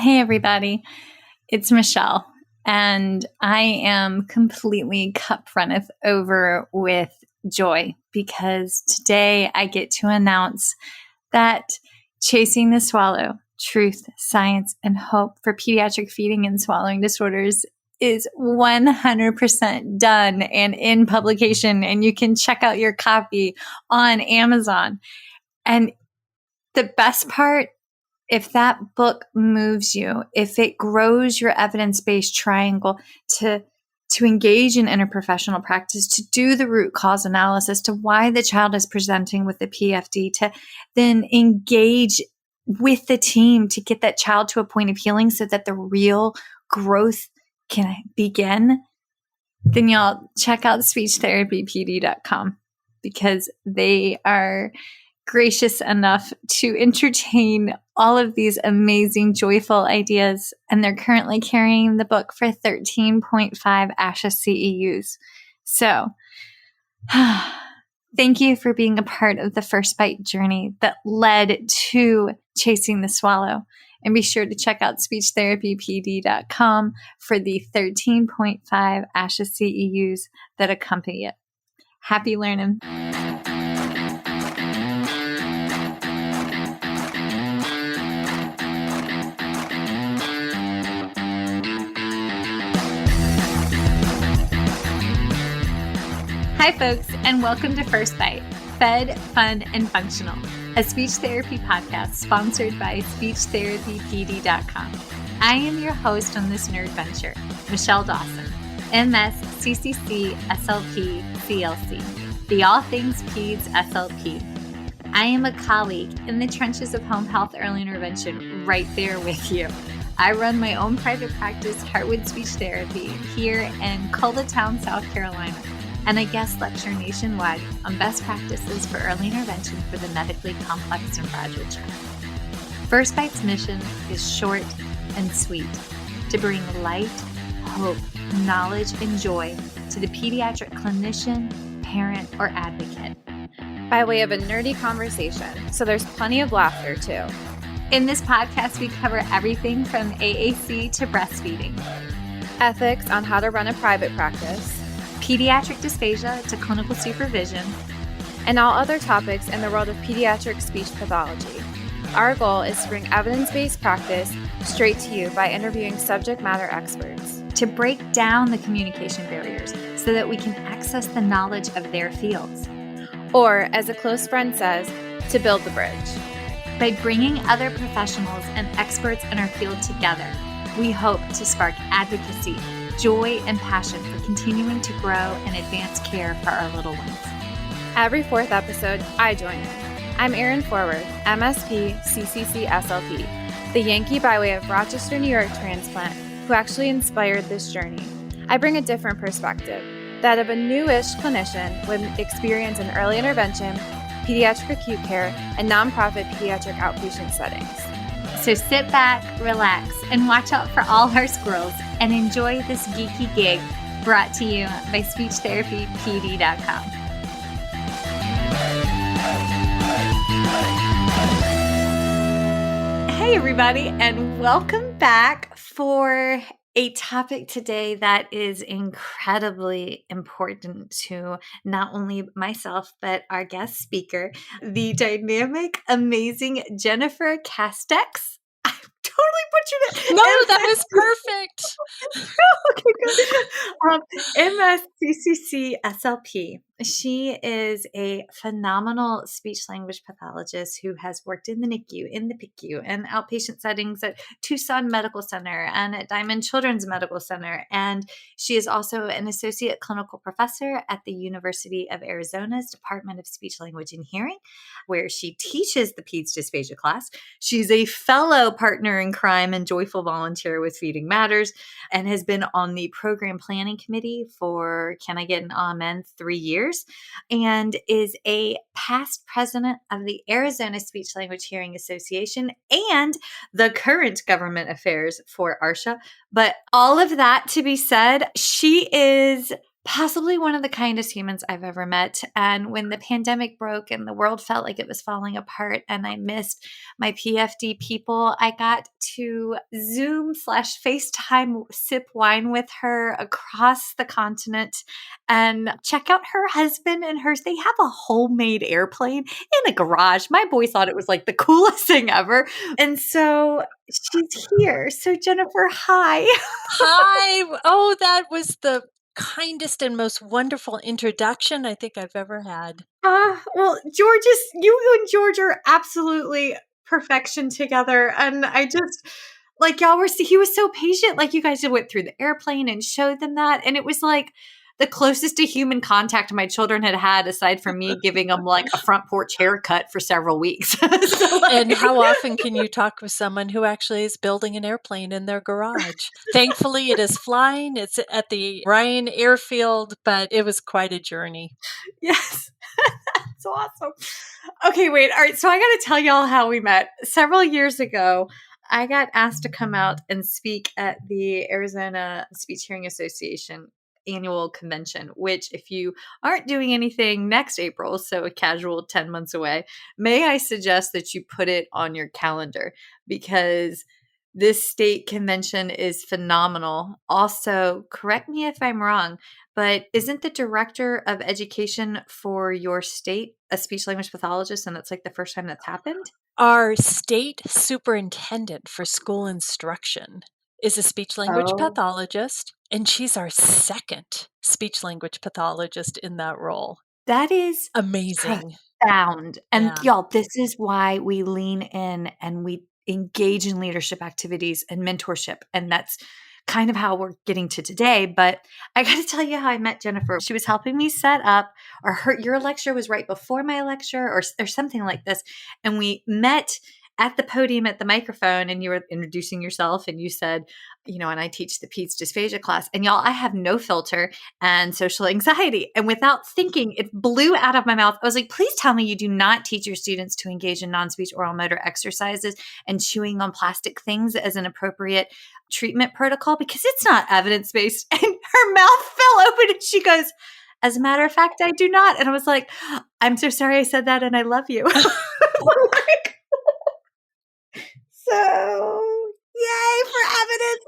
Hey, everybody. It's Michelle, and I am completely cup runneth over with joy because today I get to announce that Chasing the Swallow, Truth, Science, and Hope for Pediatric Feeding and Swallowing Disorders is 100% done and in publication, and you can check out your copy on Amazon. And the best part, if that book moves you, if it grows your evidence-based triangle to engage in interprofessional practice, to do the root cause analysis to why the child is presenting with the PFD, to then engage with the team to get that child to a point of healing so that the real growth can begin, then y'all check out speechtherapypd.com because they are gracious enough to entertain all of these amazing, joyful ideas. And they're currently carrying the book for 13.5 ASHA CEUs. So thank you for being a part of the First Bite journey that led to Chasing the Swallow. And be sure to check out speechtherapypd.com for the 13.5 ASHA CEUs that accompany it. Happy learning. Hi, folks, and welcome to First Bite, Fed, Fun, and Functional, a speech therapy podcast sponsored by speechtherapypd.com. I am your host on this nerd venture, Michelle Dawson, MS, CCC, SLP, CLC, the All Things Peds SLP. I am a colleague in the trenches of home health early intervention right there with you. I run my own private practice, Heartwood Speech Therapy, here in Coletown, South Carolina, and I guest lecture nationwide on best practices for early intervention for the medically complex and fragile child. First Bite's mission is short and sweet, to bring light, hope, knowledge, and joy to the pediatric clinician, parent, or advocate. By way of a nerdy conversation, so there's plenty of laughter too. In this podcast, we cover everything from AAC to breastfeeding, ethics on how to run a private practice, pediatric dysphagia to clinical supervision, and all other topics in the world of pediatric speech pathology. Our goal is to bring evidence-based practice straight to you by interviewing subject matter experts. To break down the communication barriers so that we can access the knowledge of their fields. Or, as a close friend says, to build the bridge. By bringing other professionals and experts in our field together, we hope to spark advocacy, joy, and passion for continuing to grow and advance care for our little ones. Every fourth episode, I join in. I'm Erin Forward, MSP, CCC-SLP, the Yankee by way of Rochester, New York transplant who actually inspired this journey. I bring a different perspective, that of a newish clinician with experience in early intervention, pediatric acute care, and nonprofit pediatric outpatient settings. So sit back, relax, and watch out for all our squirrels and enjoy this geeky gig brought to you by speechtherapypd.com. Hey, everybody, and welcome back for a topic today that is incredibly important to not only myself, but our guest speaker, the dynamic, amazing Jennifer Casteix. I totally butchered it. No, that was perfect. Okay, good. MSCCC-SLP. She is a phenomenal speech-language pathologist who has worked in the NICU, in the PICU, and outpatient settings at Tucson Medical Center and at Diamond Children's Medical Center. And she is also an associate clinical professor at the University of Arizona's Department of Speech, Language, and Hearing, where she teaches the Peds Dysphagia class. She's a fellow partner in crime and joyful volunteer with Feeding Matters and has been on the program planning committee for, can I get an amen, 3 years, and is a past president of the Arizona Speech Language Hearing Association and the current government affairs for ARSHA. But all of that to be said, she is possibly one of the kindest humans I've ever met. And when the pandemic broke and the world felt like it was falling apart and I missed my PFD people, I got to Zoom/FaceTime sip wine with her across the continent and check out her husband and hers. They have a homemade airplane in a garage. My boy thought it was like the coolest thing ever. And so she's here. So Jennifer, hi. Hi. Oh, that was the kindest and most wonderful introduction I think I've ever had. Well, you and George are absolutely perfection together. And I just, like, he was so patient. Like, you guys went through the airplane and showed them that. And it was like the closest to human contact my children had aside from me giving them like a front porch haircut for several weeks. So, And how often can you talk with someone who actually is building an airplane in their garage? Thankfully, it is flying. It's at the Ryan Airfield, but it was quite a journey. Yes. That's awesome. Okay, wait. All right. So I got to tell y'all how we met. Several years ago, I got asked to come out and speak at the Arizona Speech Hearing Association annual convention, which, if you aren't doing anything next April, so a casual 10 months away, may I suggest that you put it on your calendar, because this state convention is phenomenal. Also, correct me if I'm wrong, but isn't the director of education for your state a speech language pathologist? And that's like the first time that's happened? Our state superintendent for school instruction is a speech language pathologist, and she's our second speech language pathologist in that role. That is amazing. Profound. And Yeah. y'all, this is why we lean in and we engage in leadership activities and mentorship. And that's kind of how we're getting to today. But I got to tell you how I met Jennifer. She was helping me set up, or your lecture was right before my lecture, or something like this. And we met at the podium at the microphone, and you were introducing yourself, and you said, and I teach the peds dysphagia class, and y'all, I have no filter and social anxiety. And without thinking, it blew out of my mouth. I was like, please tell me you do not teach your students to engage in non-speech oral motor exercises and chewing on plastic things as an appropriate treatment protocol, because it's not evidence-based. And her mouth fell open and she goes, as a matter of fact, I do not. And I was like, I'm so sorry I said that, and I love you. So, yay for evidence.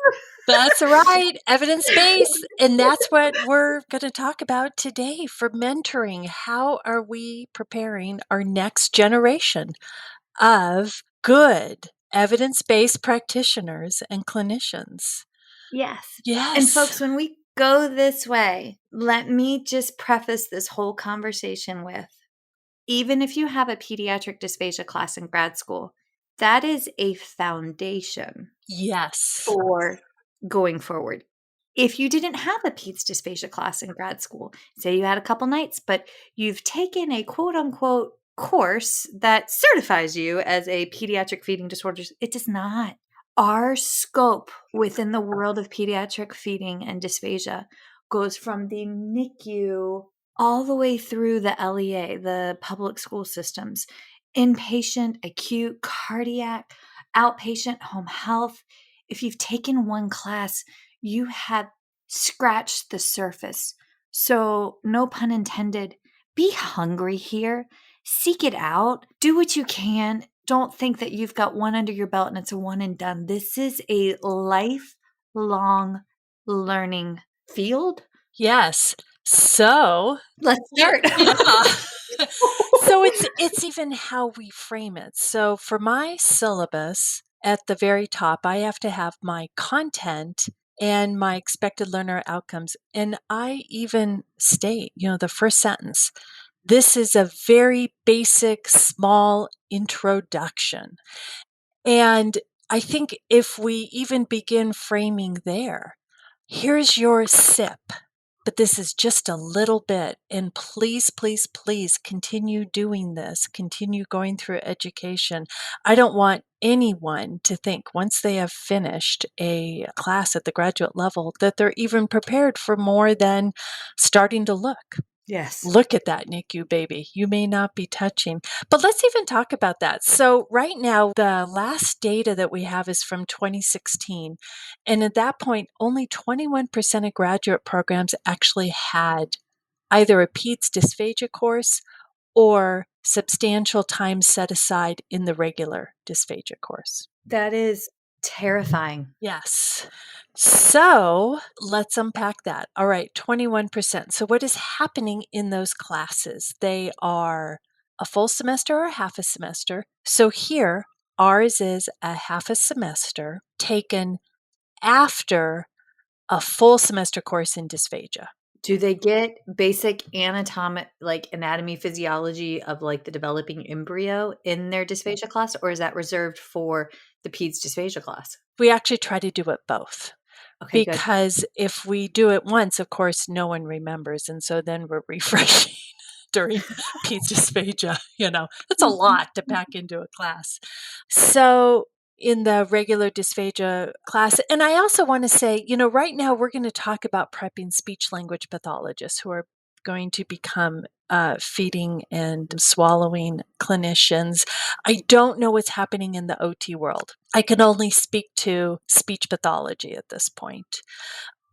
That's right. Evidence-based. And that's what we're going to talk about today for mentoring. How are we preparing our next generation of good evidence-based practitioners and clinicians? Yes. Yes. And folks, when we go this way, let me just preface this whole conversation with, even if you have a pediatric dysphagia class in grad school, that is a foundation. Yes. For going forward. If you didn't have a peds dysphagia class in grad school, say you had a couple nights, but you've taken a quote unquote course that certifies you as a pediatric feeding disorders, it does not. Our scope within the world of pediatric feeding and dysphagia goes from the NICU all the way through the LEA, the public school systems, inpatient, acute, cardiac, outpatient, home health. If you've taken one class, you have scratched the surface. So, no pun intended, be hungry here. Seek it out. Do what you can. Don't think that you've got one under your belt and it's a one and done. This is a lifelong learning field. Yes. So let's start. Yeah. So it's even how we frame it. So for my syllabus at the very top, I have to have my content and my expected learner outcomes. And I even state, the first sentence, this is a very basic, small introduction. And I think if we even begin framing there, here's your sip, but this is just a little bit. And please, please, please continue doing this. Continue going through education. I don't want anyone to think once they have finished a class at the graduate level that they're even prepared for more than starting to look. Yes. Look at that NICU baby. You may not be touching. But let's even talk about that. So right now, the last data that we have is from 2016. And at that point, only 21% of graduate programs actually had either a peds dysphagia course or substantial time set aside in the regular dysphagia course. That is terrifying. Yes. So let's unpack that. All right, 21%. So, what is happening in those classes? They are a full semester or half a semester. So, here, ours is a half a semester taken after a full semester course in dysphagia. Do they get basic anatomy, physiology of like the developing embryo in their dysphagia class, or is that reserved for the peds dysphagia class? We actually try to do it both. Okay, good. Because if we do it once, of course, no one remembers. And so then we're refreshing during peds dysphagia. It's a lot to pack into a class. So in the regular dysphagia class, and I also want to say, right now we're going to talk about prepping speech language pathologists who are going to become feeding and swallowing clinicians. I don't know what's happening in the OT world. I can only speak to speech pathology at this point.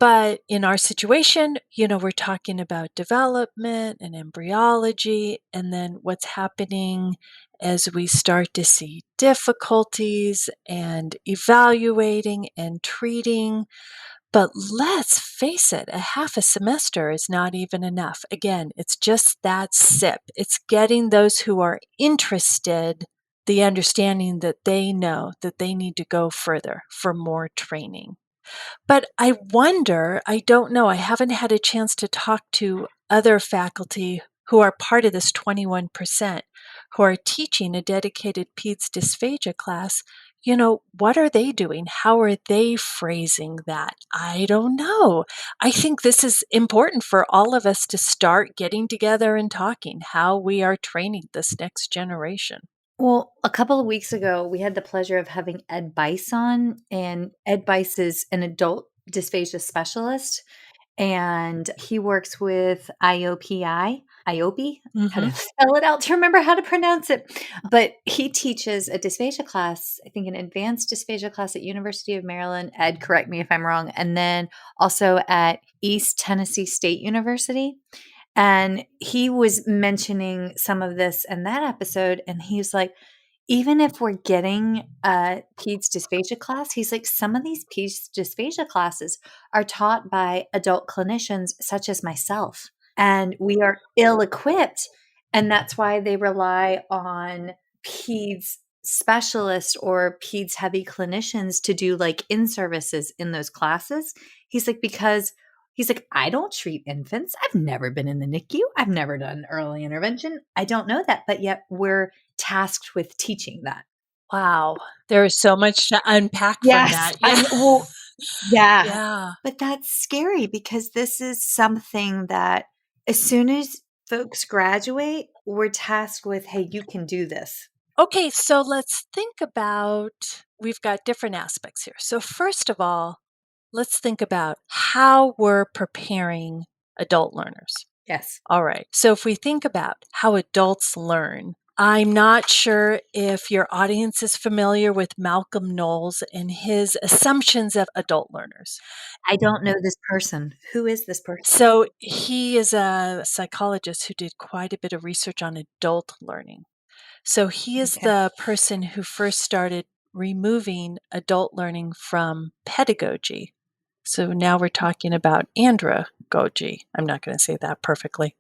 But in our situation, we're talking about development and embryology, and then what's happening as we start to see difficulties and evaluating and treating. But let's face it, a half a semester is not even enough. Again, it's just that sip. It's getting those who are interested the understanding that they know that they need to go further for more training. But I wonder, I don't know, I haven't had a chance to talk to other faculty who are part of this 21% who are teaching a dedicated peds dysphagia class. What are they doing? How are they phrasing that? I don't know. I think this is important for all of us to start getting together and talking how we are training this next generation. Well, a couple of weeks ago, we had the pleasure of having Ed Bice on, and Ed Bice is an adult dysphagia specialist, and he works with IOPI, how to spell it out to remember how to pronounce it. But he teaches a dysphagia class, I think an advanced dysphagia class at University of Maryland. Ed, correct me if I'm wrong. And then also at East Tennessee State University. And he was mentioning some of this in that episode. And he was like, even if we're getting a peds dysphagia class, he's like, some of these peds dysphagia classes are taught by adult clinicians such as myself. And we are ill-equipped. And that's why they rely on peds specialists or peds heavy clinicians to do like in-services in those classes. He's like, I don't treat infants. I've never been in the NICU. I've never done early intervention. I don't know that, but yet we're tasked with teaching that. Wow. There is so much to unpack from that. Yeah. Yeah. But that's scary because this is something that as soon as folks graduate, we're tasked with, hey, you can do this. Okay, so let's think about, we've got different aspects here. So first of all, let's think about how we're preparing adult learners. Yes. All right. So if we think about how adults learn, I'm not sure if your audience is familiar with Malcolm Knowles and his assumptions of adult learners. I don't know this person. Who is this person? So he is a psychologist who did quite a bit of research on adult learning. So he is the person who first started removing adult learning from pedagogy. So now we're talking about andragogy. I'm not going to say that perfectly.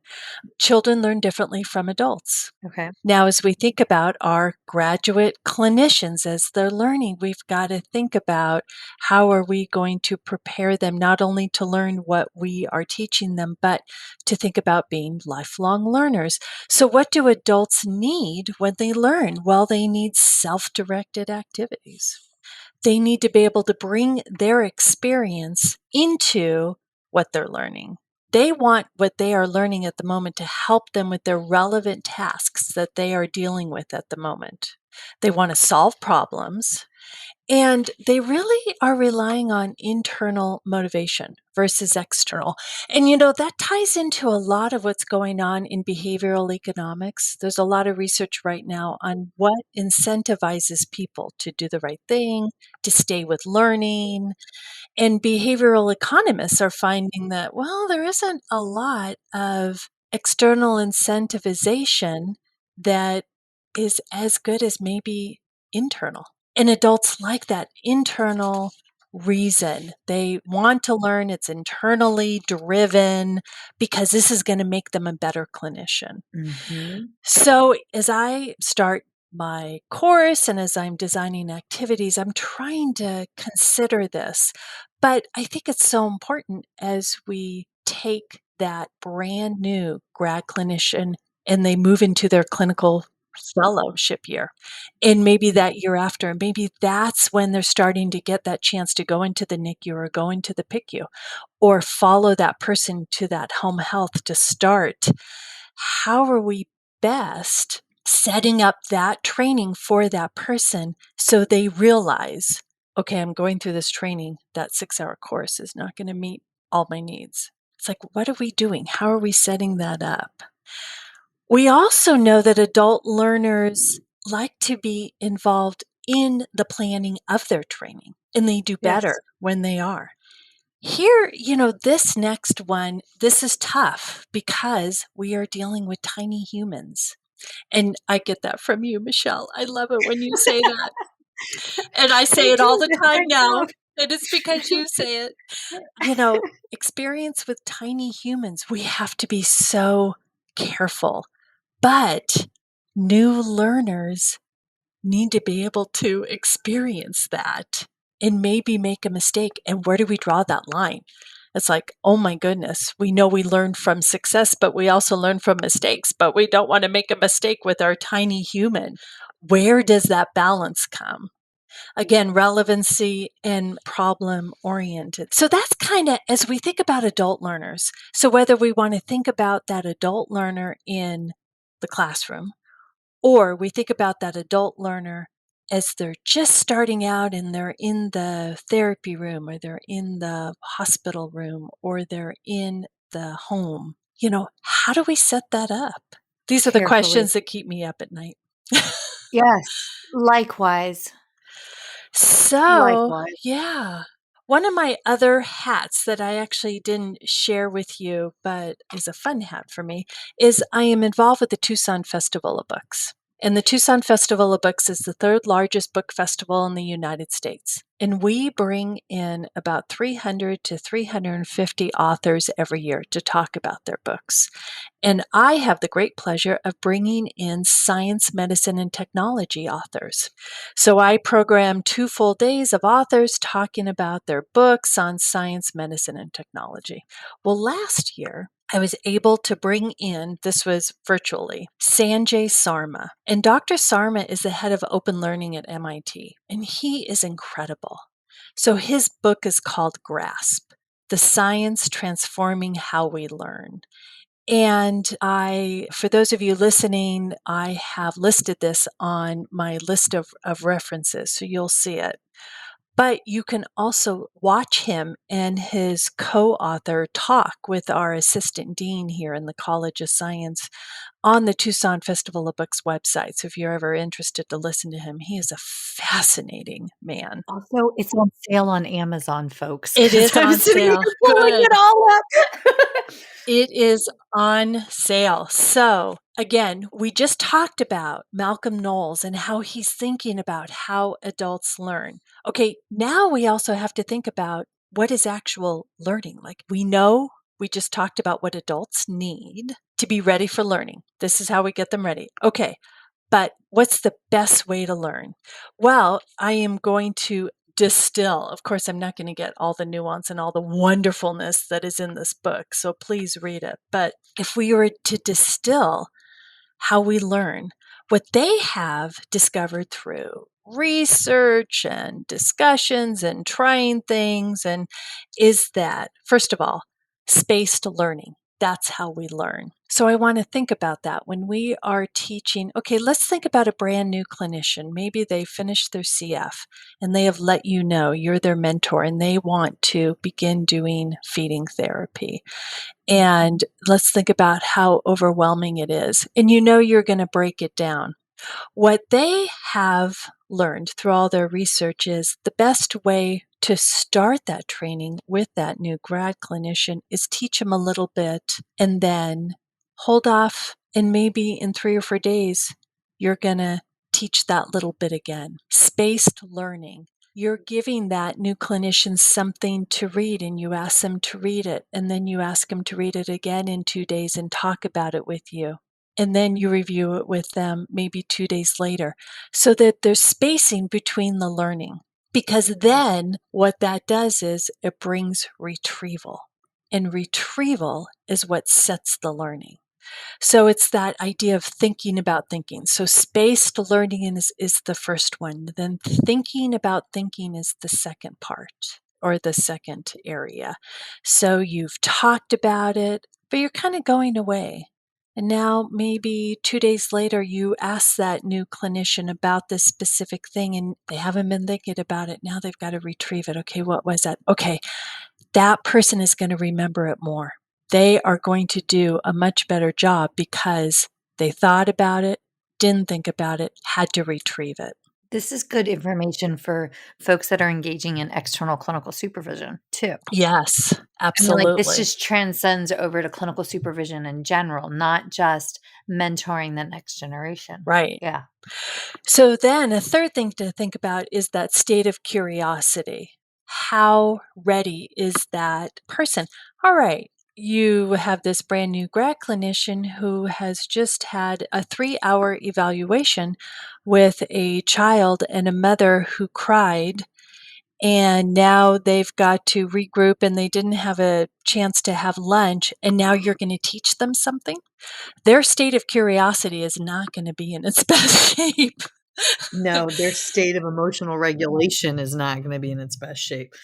Children learn differently from adults. Okay. Now, as we think about our graduate clinicians as they're learning, we've got to think about how are we going to prepare them not only to learn what we are teaching them, but to think about being lifelong learners. So what do adults need when they learn? Well, they need self-directed activities. They need to be able to bring their experience into what they're learning. They want what they are learning at the moment to help them with their relevant tasks that they are dealing with at the moment. They want to solve problems. And they really are relying on internal motivation versus external. And, that ties into a lot of what's going on in behavioral economics. There's a lot of research right now on what incentivizes people to do the right thing, to stay with learning. And behavioral economists are finding that, well, there isn't a lot of external incentivization that is as good as maybe internal. And adults like that internal reason. They want to learn, it's internally driven because this is going to make them a better clinician. Mm-hmm. So as I start my course and as I'm designing activities, I'm trying to consider this. But I think it's so important as we take that brand new grad clinician and they move into their clinical fellowship year and maybe that year after, and maybe that's when they're starting to get that chance to go into the NICU or go into the PICU or follow that person to that home health to start. How are we best setting up that training for that person so they realize, okay, I'm going through this training, that 6-hour course is not going to meet all my needs. It's like, what are we doing? How are we setting that up? We also know that adult learners like to be involved in the planning of their training, and they do better when they are. Here, this next one, this is tough because we are dealing with tiny humans. And I get that from you, Michelle. I love it when you say that. And I say it all the time now. And it's because you say it. Experience with tiny humans, we have to be so careful. But new learners need to be able to experience that and maybe make a mistake. And where do we draw that line? It's like, oh my goodness, we know we learn from success, but we also learn from mistakes, but we don't want to make a mistake with our tiny human. Where does that balance come? Again, relevancy and problem oriented. So that's kind of as we think about adult learners. So whether we want to think about that adult learner in the classroom, or we think about that adult learner as they're just starting out and they're in the therapy room or they're in the hospital room or they're in the home. How do we set that up? These are the questions that keep me up at night. Yes, likewise. So, yeah. One of my other hats that I actually didn't share with you, but is a fun hat for me, is I am involved with the Tucson Festival of Books. And the Tucson Festival of Books is the third largest book festival in the United States. And we bring in about 300 to 350 authors every year to talk about their books. And I have the great pleasure of bringing in science, medicine, and technology authors. So I program 2 full days of authors talking about their books on science, medicine, and technology. Well, last year, I was able to bring in, this was virtually, Sanjay Sarma. And Dr. Sarma is the head of open learning at MIT, and he is incredible. So his book is called Grasp, The Science Transforming How We Learn. And for those of you listening, I have listed this on my list of references, so you'll see it. But you can also watch him and his co-author talk with our assistant dean here in the College of Science on the Tucson Festival of Books website. So if you're ever interested to listen to him, he is a fascinating man. Also, it's on sale on Amazon, folks. It is on sale. Pulling it all up. It is on sale. So again, we just talked about Malcolm Knowles and how he's thinking about how adults learn. Okay, now we also have to think about what is actual learning. Like we just talked about what adults need to be ready for learning. This is how we get them ready. Okay, but what's the best way to learn? Well, I am going to distill. Of course, I'm not going to get all the nuance and all the wonderfulness that is in this book, so please read it. But if we were to distill how we learn, what they have discovered through research and discussions and trying things is that, first of all, spaced learning. That's how we learn. So I want to think about that when we are teaching. Okay, let's think about a brand new clinician. Maybe they finished their CF and they have let you know you're their mentor and they want to begin doing feeding therapy. And let's think about how overwhelming it is. And you're going to break it down. What they have learned through all their research is the best way to start that training with that new grad clinician is teach them a little bit and then hold off. And maybe in 3 or 4 days, you're going to teach that little bit again. Spaced learning. You're giving that new clinician something to read and you ask them to read it. And then you ask them to read it again in 2 days and talk about it with you. And then you review it with them maybe 2 days later so that there's spacing between the learning. Because then what that does is it brings retrieval. And retrieval is what sets the learning. So it's that idea of thinking about thinking. So spaced learning is the first one. Then thinking about thinking is the second part or the second area. So you've talked about it, but you're kind of going away. And now maybe 2 days later, you ask that new clinician about this specific thing and they haven't been thinking about it. Now they've got to retrieve it. Okay, what was that? Okay, that person is going to remember it more. They are going to do a much better job because they thought about it, didn't think about it, had to retrieve it. This is good information for folks that are engaging in external clinical supervision too. Yes, I mean, absolutely. this just transcends over to clinical supervision in general, not just mentoring the next generation. Right. Yeah. So then a third thing to think about is that state of curiosity. How ready is that person? All right. You have this brand new grad clinician who has just had a 3-hour evaluation with a child and a mother who cried. And now they've got to regroup and they didn't have a chance to have lunch. And now you're going to teach them something. Their state of curiosity is not going to be in its best shape. No, their state of emotional regulation is not going to be in its best shape.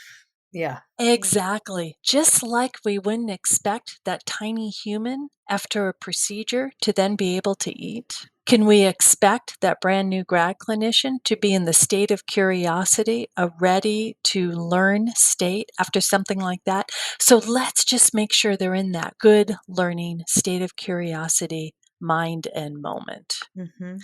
Yeah. Exactly. Just like we wouldn't expect that tiny human after a procedure to then be able to eat, can we expect that brand new grad clinician to be in the state of curiosity, a ready to learn state after something like that? So let's just make sure they're in that good learning state of curiosity, mind and moment. Mm-hmm.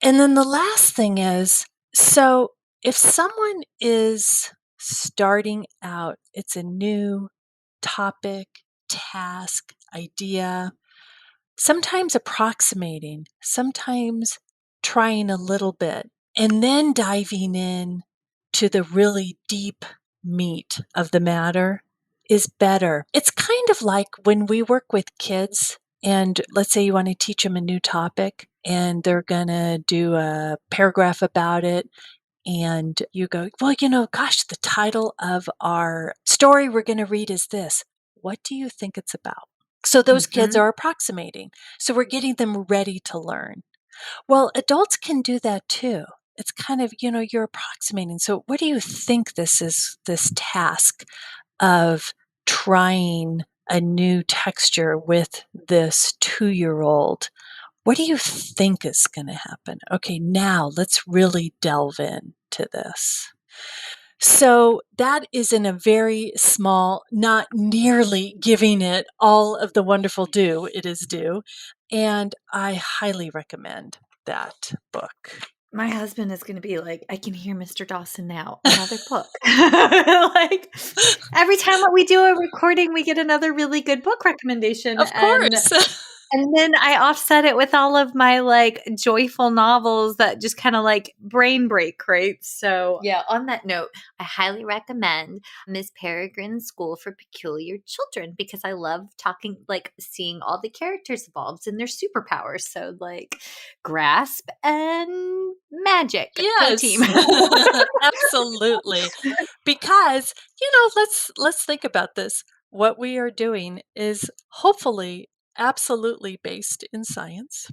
And then the last thing is, so if someone is starting out, it's a new topic, task, idea, sometimes approximating, sometimes trying a little bit, and then diving in to the really deep meat of the matter is better. It's kind of like when we work with kids and let's say you want to teach them a new topic and they're going to do a paragraph about it. And you go, well, gosh, the title of our story we're going to read is this. What do you think it's about? So those kids are approximating. So we're getting them ready to learn. Well, adults can do that too. It's kind of, you're approximating. So what do you think this task of trying a new texture with this 2-year-old? What do you think is going to happen? Okay, now let's really delve into this. So that is in a very small, not nearly giving it all of the wonderful due it is due. And I highly recommend that book. My husband is going to be like, I can hear Mr. Dawson now. Another book. Like every time that we do a recording, we get another really good book recommendation. Of course. And then I offset it with all of my like joyful novels that just kind of like brain break, right? So yeah, on that note, I highly recommend Miss Peregrine's School for Peculiar Children because I love talking, like seeing all the characters evolved and their superpowers. So like grasp and magic. Yes. Go team. Absolutely. Because, let's think about this. What we are doing is hopefully absolutely based in science.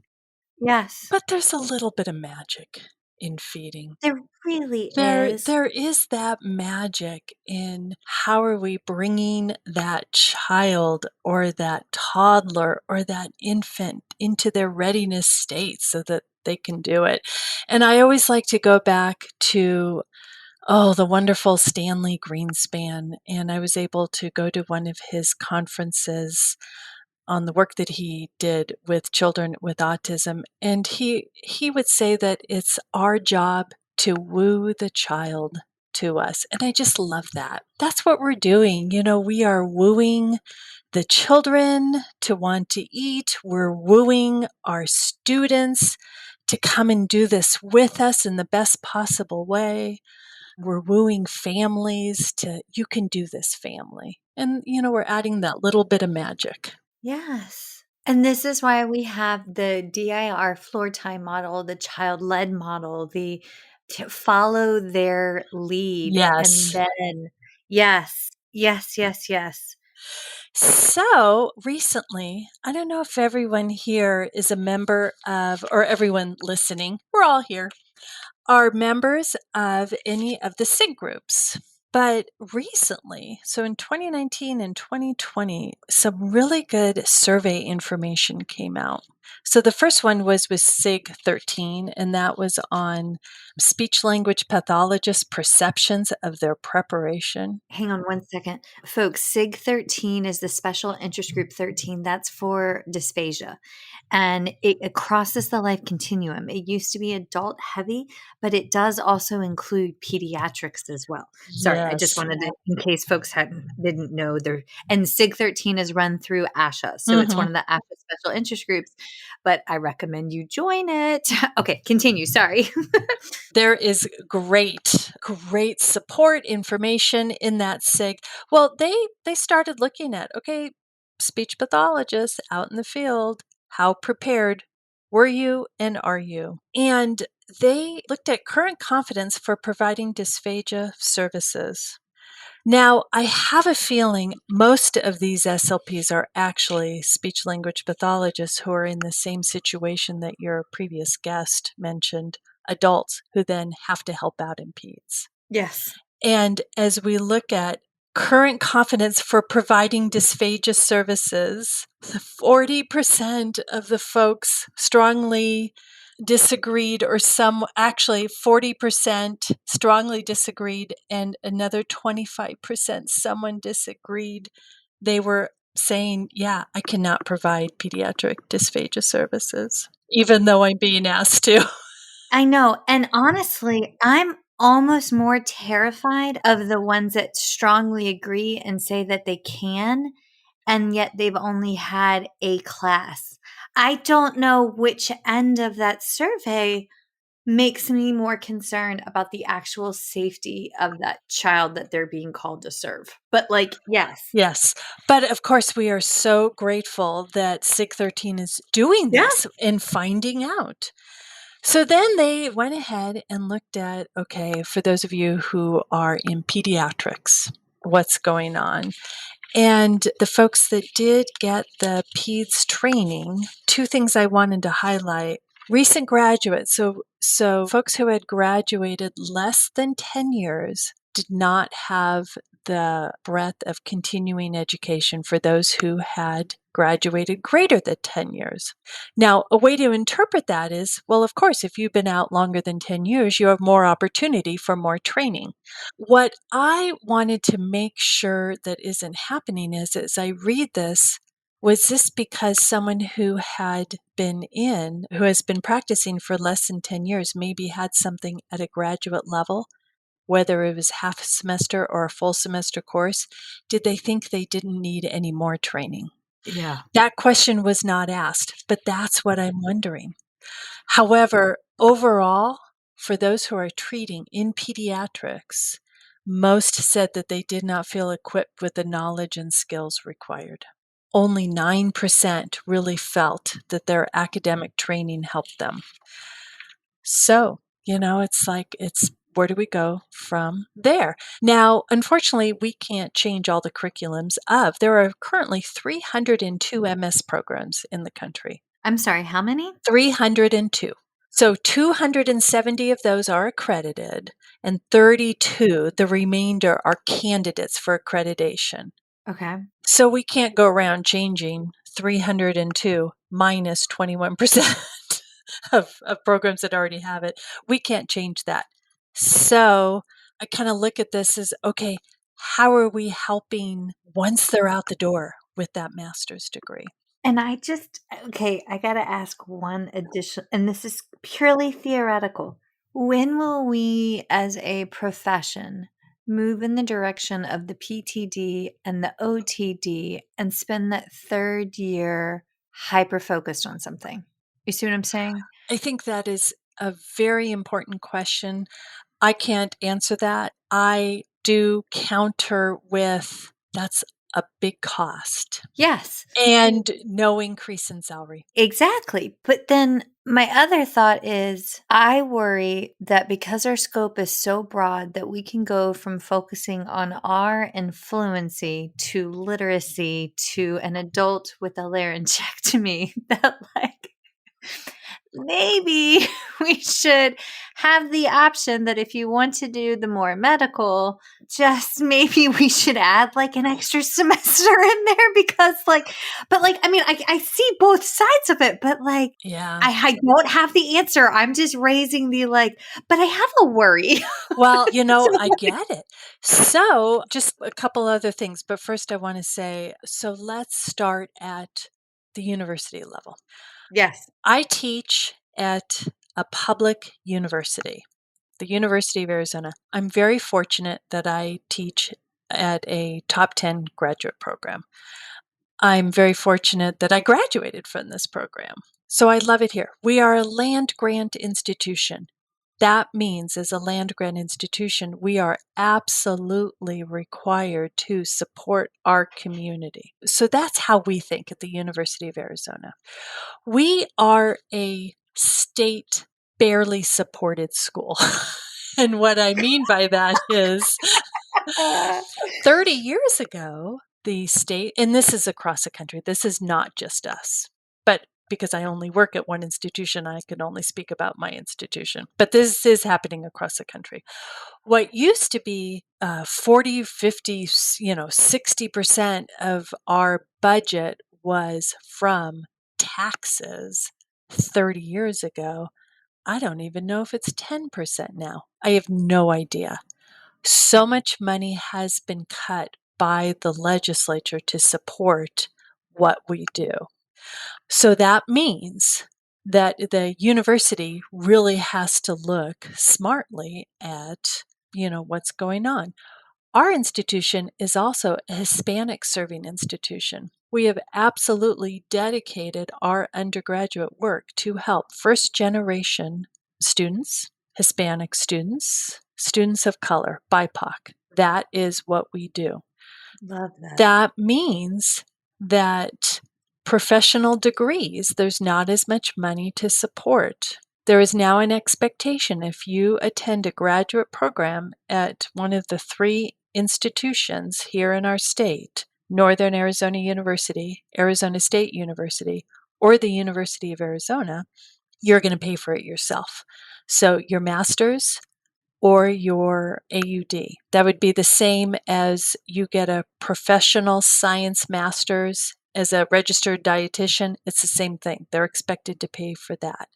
Yes. But there's a little bit of magic in feeding. There really There is. is that magic in how are we bringing that child or that toddler or that infant into their readiness state so that they can do it. And I always like to go back to, the wonderful Stanley Greenspan. And I was able to go to one of his conferences on the work that he did with children with autism. And he would say that it's our job to woo the child to us. And I just love that. That's what we're doing. We are wooing the children to want to eat. We're wooing our students to come and do this with us in the best possible way. We're wooing families to, you can do this, family. And, we're adding that little bit of magic. Yes. And this is why we have the DIR floor time model, the child-led model, to follow their lead. Yes. And then, yes. So recently, I don't know if everyone here is a member of, or everyone listening, we're all here, are members of any of the SIG groups. But recently, so in 2019 and 2020, some really good survey information came out. So the first one was with SIG 13, and that was on speech language pathologists' perceptions of their preparation. Hang on one second. Folks, SIG 13 is the special interest group 13. That's for dysphagia. And it crosses the life continuum. It used to be adult heavy, but it does also include pediatrics as well. Sorry, I just wanted to, in case folks didn't know, and SIG 13 is run through ASHA. So it's one of the ASHA special interest groups, but I recommend you join it. Okay, continue. Sorry. There is great support information in that SIG. Well, they started looking at, okay, speech pathologists out in the field, how prepared were you and are you? And they looked at current confidence for providing dysphagia services. Now, I have a feeling most of these SLPs are actually speech language pathologists who are in the same situation that your previous guest mentioned, adults who then have to help out in peds. Yes. And as we look at current confidence for providing dysphagia services, 40% of the folks strongly disagreed, or actually 40% strongly disagreed, and another 25% someone disagreed. They were saying, yeah, I cannot provide pediatric dysphagia services, even though I'm being asked to. I know. And honestly, I'm almost more terrified of the ones that strongly agree and say that they can, and yet they've only had a class. I don't know which end of that survey makes me more concerned about the actual safety of that child that they're being called to serve. But yes. Yes. But of course, we are so grateful that SIG 13 is doing this and finding out. So then they went ahead and looked at, okay, for those of you who are in pediatrics, what's going on? And the folks that did get the PEDS training, two things I wanted to highlight. Recent graduates, so folks who had graduated less than 10 years did not have the breadth of continuing education for those who had graduated greater than 10 years. Now, a way to interpret that is, well, of course, if you've been out longer than 10 years, you have more opportunity for more training. What I wanted to make sure that isn't happening is, as I read this, was this because someone who has been practicing for less than 10 years, maybe had something at a graduate level, whether it was half a semester or a full semester course, did they think they didn't need any more training? Yeah. That question was not asked, but that's what I'm wondering. However, overall, for those who are treating in pediatrics, most said that they did not feel equipped with the knowledge and skills required. Only 9% really felt that their academic training helped them. So, it's where do we go from there? Now, unfortunately, we can't change all the curriculums there are currently 302 MS programs in the country. I'm sorry, how many? 302. So 270 of those are accredited, and 32, the remainder, are candidates for accreditation. Okay. So we can't go around changing 302 minus 21% of programs that already have it. We can't change that. So I kind of look at this as, okay, how are we helping once they're out the door with that master's degree? And I got to ask one addition, and this is purely theoretical. When will we as a profession move in the direction of the PTD and the OTD and spend that third year hyper focused on something? You see what I'm saying? I think that is a very important question. I can't answer that. I do counter with that's a big cost Yes. and no increase in salary. Exactly. But then my other thought is I worry that because our scope is so broad that we can go from focusing on R and fluency to literacy to an adult with a laryngectomy, that like maybe we should have the option that if you want to do the more medical, just maybe we should add like an extra semester in there because I mean, I see both sides of it, but like, Yeah. I don't have the answer. I'm just raising the but I have a worry. Well, I get it. So just a couple other things, but first I want to say, so let's start at the university level. Yes. I teach at a public university, the University of Arizona. I'm very fortunate that I teach at a top 10 graduate program. I'm very fortunate that I graduated from this program. So I love it here. We are a land grant institution. That means as a land grant institution, we are absolutely required to support our community. So that's how we think at the University of Arizona. We are a state barely supported school. And what I mean by that is 30 years ago, the state, and this is across the country, this is not just us, but because I only work at one institution, I can only speak about my institution. But this is happening across the country. What used to be 40, 50, 60% of our budget was from taxes 30 years ago. I don't even know if it's 10% now. I have no idea. So much money has been cut by the legislature to support what we do. So that means that the university really has to look smartly at, what's going on. Our institution is also a Hispanic serving institution. We have absolutely dedicated our undergraduate work to help first generation students, Hispanic students, students of color, BIPOC. That is what we do. Love that. That means that professional degrees, there's not as much money to support. There is now an expectation if you attend a graduate program at one of the 3 institutions here in our state, Northern Arizona University, Arizona State University, or the University of Arizona, you're going to pay for it yourself. So your master's or your AUD, that would be the same as you get a professional science master's as a registered dietitian. It's the same thing. They're expected to pay for that.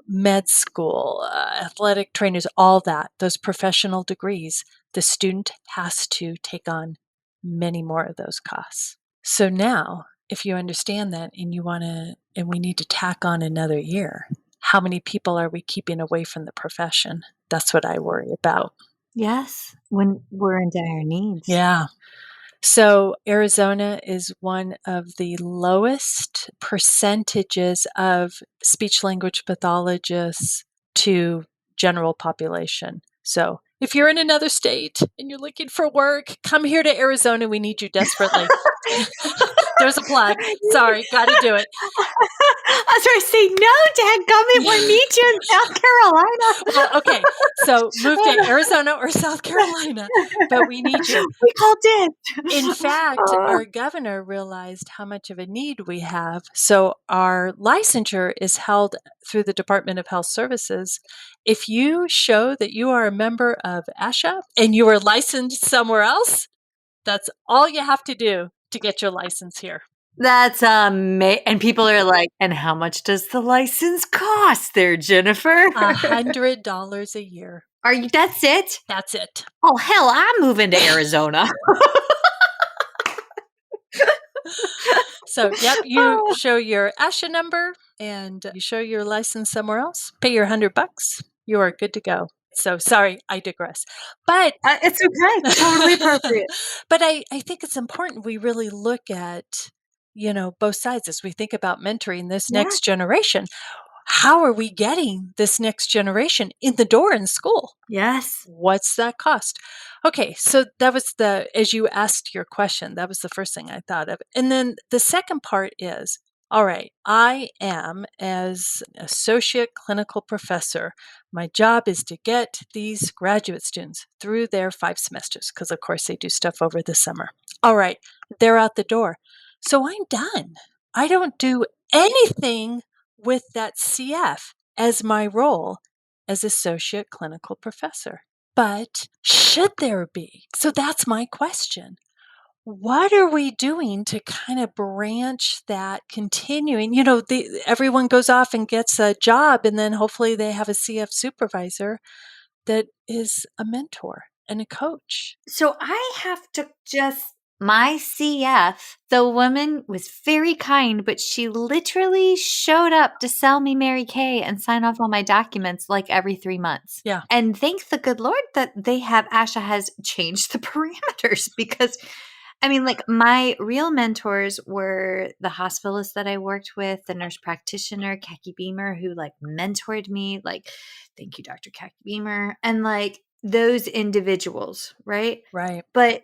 Med school, athletic trainers, all that, those professional degrees, the student has to take on many more of those costs. So now, if you understand that and we need to tack on another year, how many people are we keeping away from the profession? That's what I worry about. Yes. When we're in dire needs. Yeah. So Arizona is one of the lowest percentages of speech language pathologists to general population. So if you're in another state and you're looking for work, come here to Arizona. We need you desperately. There's a plug. Sorry, got to do it. I was trying to say, no, dadgummit, we'll meet you in South Carolina. Well, okay, so move to Arizona or South Carolina, but we need you. We called it. In fact, our governor realized how much of a need we have. So our licensure is held through the Department of Health Services. If you show that you are a member of ASHA and you are licensed somewhere else, that's all you have to do to get your license here. That's amazing. And people are like, and how much does the license cost there, Jennifer? $100 a year. Are you? That's it? That's it. Oh, hell, I'm moving to Arizona. So, yep, you show your ASHA number and you show your license somewhere else, pay your $100, you are good to go. So sorry, I digress. But it's okay. Totally appropriate. But I think it's important we really look at, both sides as we think about mentoring this next generation. How are we getting this next generation in the door in school? Yes. What's that cost? Okay, so that was as you asked your question, that was the first thing I thought of. And then the second part is, all right, I am, as associate clinical professor, my job is to get these graduate students through their 5 semesters, because of course they do stuff over the summer. All right, they're out the door. So I'm done. I don't do anything with that CF as my role as associate clinical professor. But should there be? So that's my question. What are we doing to kind of branch that continuing? Everyone goes off and gets a job, and then hopefully they have a CF supervisor that is a mentor and a coach. So I have to my CF, the woman was very kind, but she literally showed up to sell me Mary Kay and sign off on my documents like every 3 months. Yeah. And thank the good Lord that ASHA has changed the parameters, because my real mentors were the hospitalist that I worked with, the nurse practitioner, Khaki Beamer, who mentored me. Thank you, Dr. Khaki Beamer. And those individuals, right? Right. But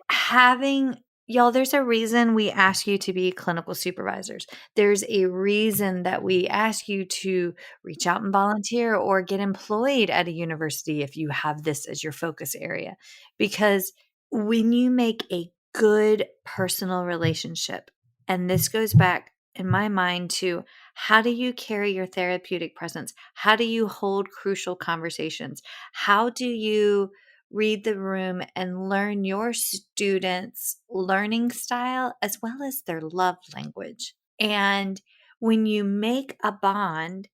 y'all, there's a reason we ask you to be clinical supervisors. There's a reason that we ask you to reach out and volunteer or get employed at a university if you have this as your focus area. Because when you make a good personal relationship, and this goes back in my mind to how do you carry your therapeutic presence? How do you hold crucial conversations? How do you read the room and learn your students' learning style as well as their love language? And when you make a bond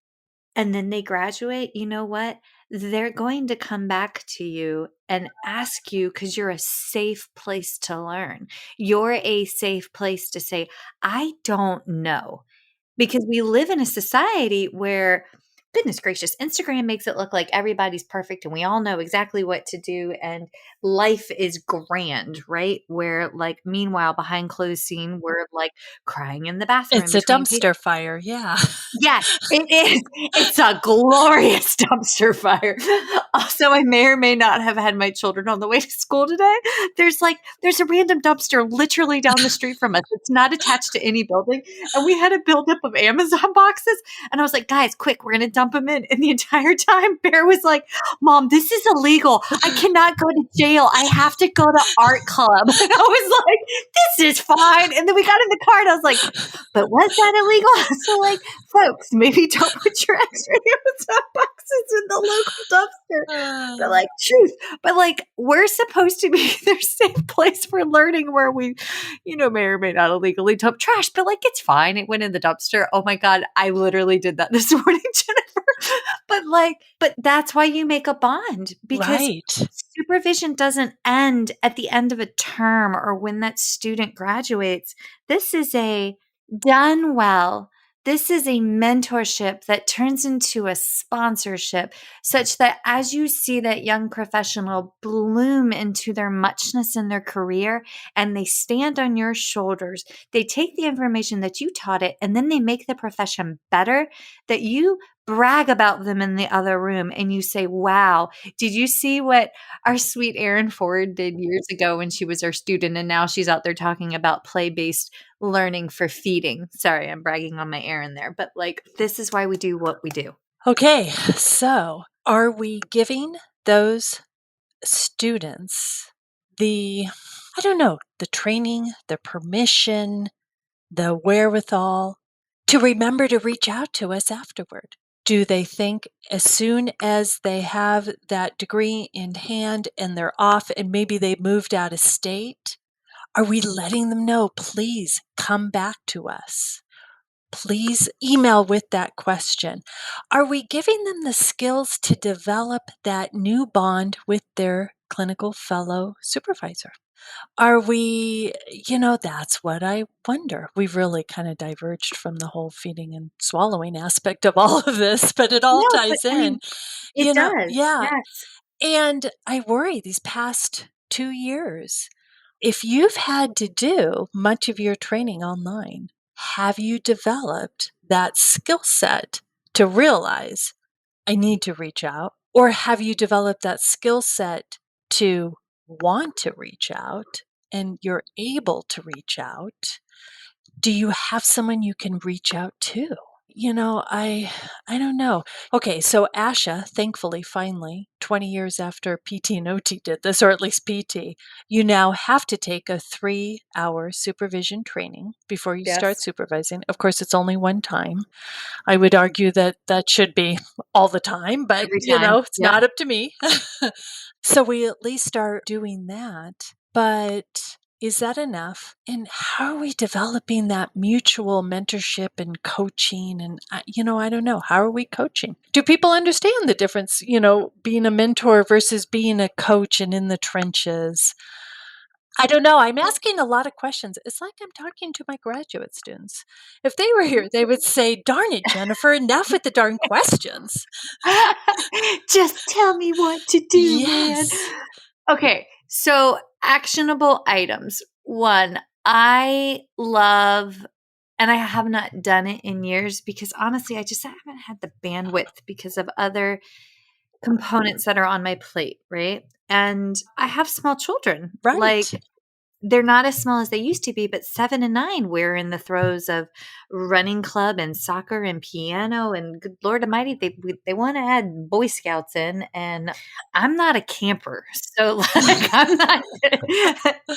and then they graduate, you know what? They're going to come back to you and ask you, because you're a safe place to learn. You're a safe place to say, I don't know. Because we live in a society where, goodness gracious, Instagram makes it look like everybody's perfect and we all know exactly what to do and life is grand, right? Where meanwhile, behind closed scene, we're crying in the bathroom. It's a dumpster fire. Yeah. Yes, it is. It's a glorious dumpster fire. Also, I may or may not have had my children on the way to school today. There's a random dumpster literally down the street from us. It's not attached to any building. And we had a buildup of Amazon boxes. And I was like, guys, quick, we're going to dump them in. And the entire time, Bear was like, Mom, this is illegal. I cannot go to jail. I have to go to art club. And I was like, this is fine. And then we got in the car and I was like, but was that illegal? So folks, maybe don't put your extra Amazon boxes in the local dumpster. But truth. But we're supposed to be their safe place for learning where we, may or may not illegally dump trash. But it's fine. It went in the dumpster. Oh my God. I literally did that this morning, Jennifer. But that's why you make a bond, because supervision doesn't end at the end of a term or when that student graduates. This is a done well. This is a mentorship that turns into a sponsorship, such that as you see that young professional bloom into their muchness in their career and they stand on your shoulders, they take the information that you taught it and then they make the profession better, that you brag about them in the other room and you say, wow, did you see what our sweet Erin Ford did years ago when she was our student? And now she's out there talking about play-based learning for feeding. Sorry, I'm bragging on my Erin there, but like, this is why we do what we do. Okay, so are we giving those students the training, the permission, the wherewithal to remember to reach out to us afterward? Do they think as soon as they have that degree in hand and they're off and maybe they moved out of state, are we letting them know, please come back to us? Please email with that question. Are we giving them the skills to develop that new bond with their clinical fellow supervisor? Are we, that's what I wonder. We've really kind of diverged from the whole feeding and swallowing aspect of all of this, but it all ties in. It does. Yeah. Yes. And I worry these past 2 years, if you've had to do much of your training online, have you developed that skill set to realize I need to reach out? Or have you developed that skill set to want to reach out and you're able to reach out? Do you have someone you can reach out to? I don't know. Okay, so Asha, thankfully, finally, 20 years after PT and OT did this, or at least PT, you now have to take a 3-hour supervision training before you start supervising. Of course, it's only one time. I would argue that that should be all the time, but Every time. it's not up to me. So we at least start doing that. But is that enough? And how are we developing that mutual mentorship and coaching? And, I don't know. How are we coaching? Do people understand the difference, being a mentor versus being a coach and in the trenches? I don't know. I'm asking a lot of questions. It's like I'm talking to my graduate students. If they were here, they would say, darn it, Jennifer, enough with the darn questions. Just tell me what to do, man. Okay, so actionable items. 1, I love, and I have not done it in years because honestly, I just haven't had the bandwidth because of other components that are on my plate, right? And I have small children. Right. Like, they're not as small as they used to be, but 7 and 9, we're in the throes of running club and soccer and piano, and good Lord Almighty, they want to add Boy Scouts in, and I'm not a camper, so like I'm not.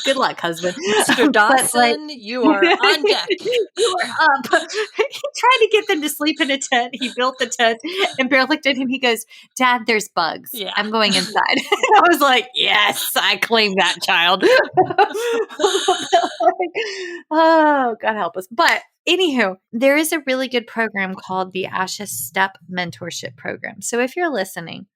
Good luck, husband. Mr. Dawson, you are on deck. You are up. He tried to get them to sleep in a tent. He built the tent, and Bear looked at him. He goes, "Dad, there's bugs. Yeah. I'm going inside." I was like, "Yes, I claim that child." Oh, God help us. But anywho, there is a really good program called the Asha Step Mentorship Program. So if you're listening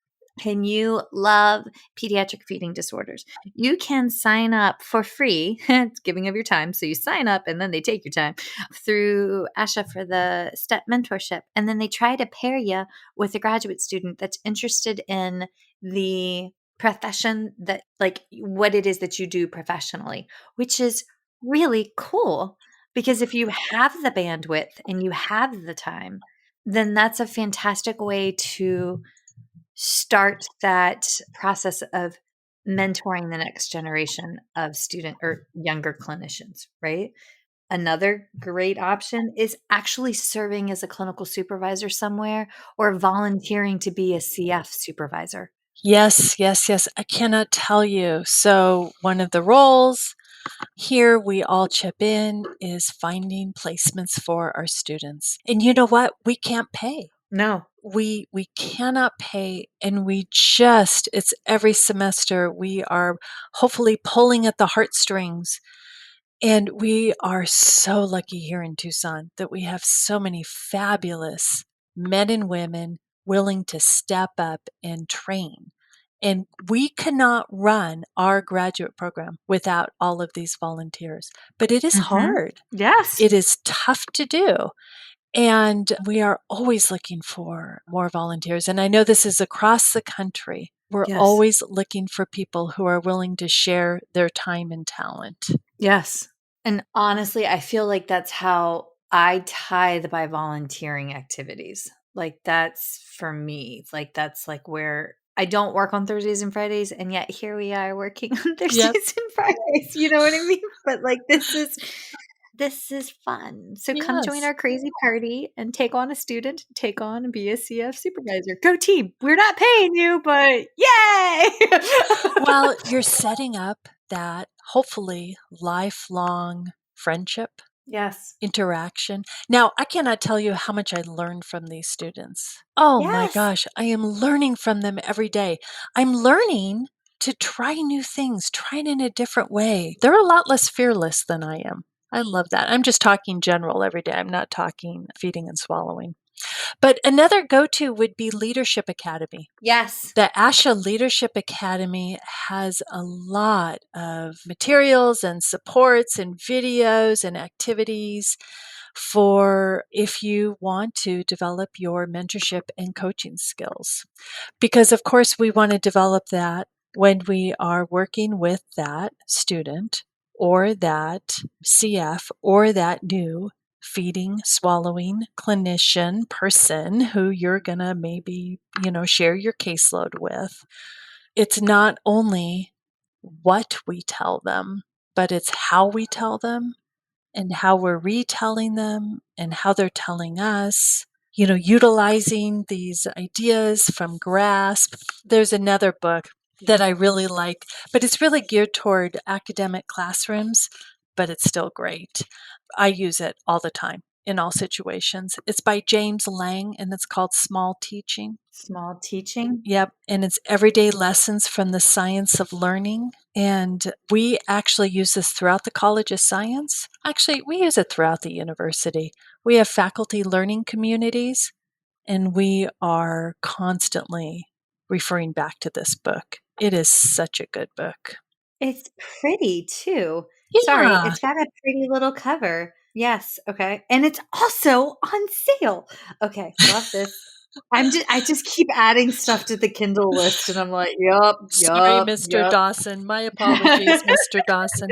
and you love pediatric feeding disorders, you can sign up for free. It's giving of your time. So you sign up and then they take your time through Asha for the Step Mentorship. And then they try to pair you with a graduate student that's interested in the profession that, like, what it is that you do professionally, which is really cool because if you have the bandwidth and you have the time, then that's a fantastic way to start that process of mentoring the next generation of student or younger clinicians, right? Another great option is actually serving as a clinical supervisor somewhere or volunteering to be a CF supervisor. Yes. I cannot tell you. So one of the roles here we all chip in is finding placements for our students. And you know what? We can't pay. No. We cannot pay, and it's every semester we are hopefully pulling at the heartstrings. And we are so lucky here in Tucson that we have so many fabulous men and women willing to step up and train. And we cannot run our graduate program without all of these volunteers. But it is hard. Yes. It is tough to do. And we are always looking for more volunteers. And I know this is across the country. We're always looking for people who are willing to share their time and talent. Yes. And honestly, I feel like that's how I tithe by volunteering activities. Like that's for me. Like that's like where I don't work on Thursdays and Fridays, and yet here we are working on Thursdays Yep. and Fridays. You know what I mean? But like this is fun. So come join Yes. our crazy party and take on a student, take on and be a CF supervisor. Go team. We're not paying you, but yay! Well, you're setting up that hopefully lifelong friendship, yes. interaction. Now, I cannot tell you how much I learned from these students. Oh my Yes. gosh, I am learning from them every day. I'm learning to try new things, try it in a different way. They're a lot less fearless than I am. I love that. I'm just talking general every day. I'm not talking feeding and swallowing. But another go-to would be Leadership Academy. Yes. The ASHA Leadership Academy has a lot of materials and supports and videos and activities for if you want to develop your mentorship and coaching skills. Because, of course, we want to develop that when we are working with that student or that CF or that new feeding, swallowing clinician person who you're going to maybe, share your caseload with. It's not only what we tell them, but it's how we tell them and how we're retelling them and how they're telling us, utilizing these ideas from GRASP. There's another book that I really like, but it's really geared toward academic classrooms, but it's still great. I use it all the time in all situations. It's by James Lang and it's called Small Teaching. Small teaching. Yep. And it's everyday lessons from the science of learning. And we actually use this throughout the College of Science. Actually, we use it throughout the university. We have faculty learning communities, and we are constantly referring back to this book. It is such a good book. It's pretty too. Yeah. Sorry, it's got a pretty little cover. Yes, okay. And it's also on sale. Okay, love this. I just keep adding stuff to the Kindle list and I'm like, yup. Sorry, Mr. Dawson. My apologies, Mr. Dawson.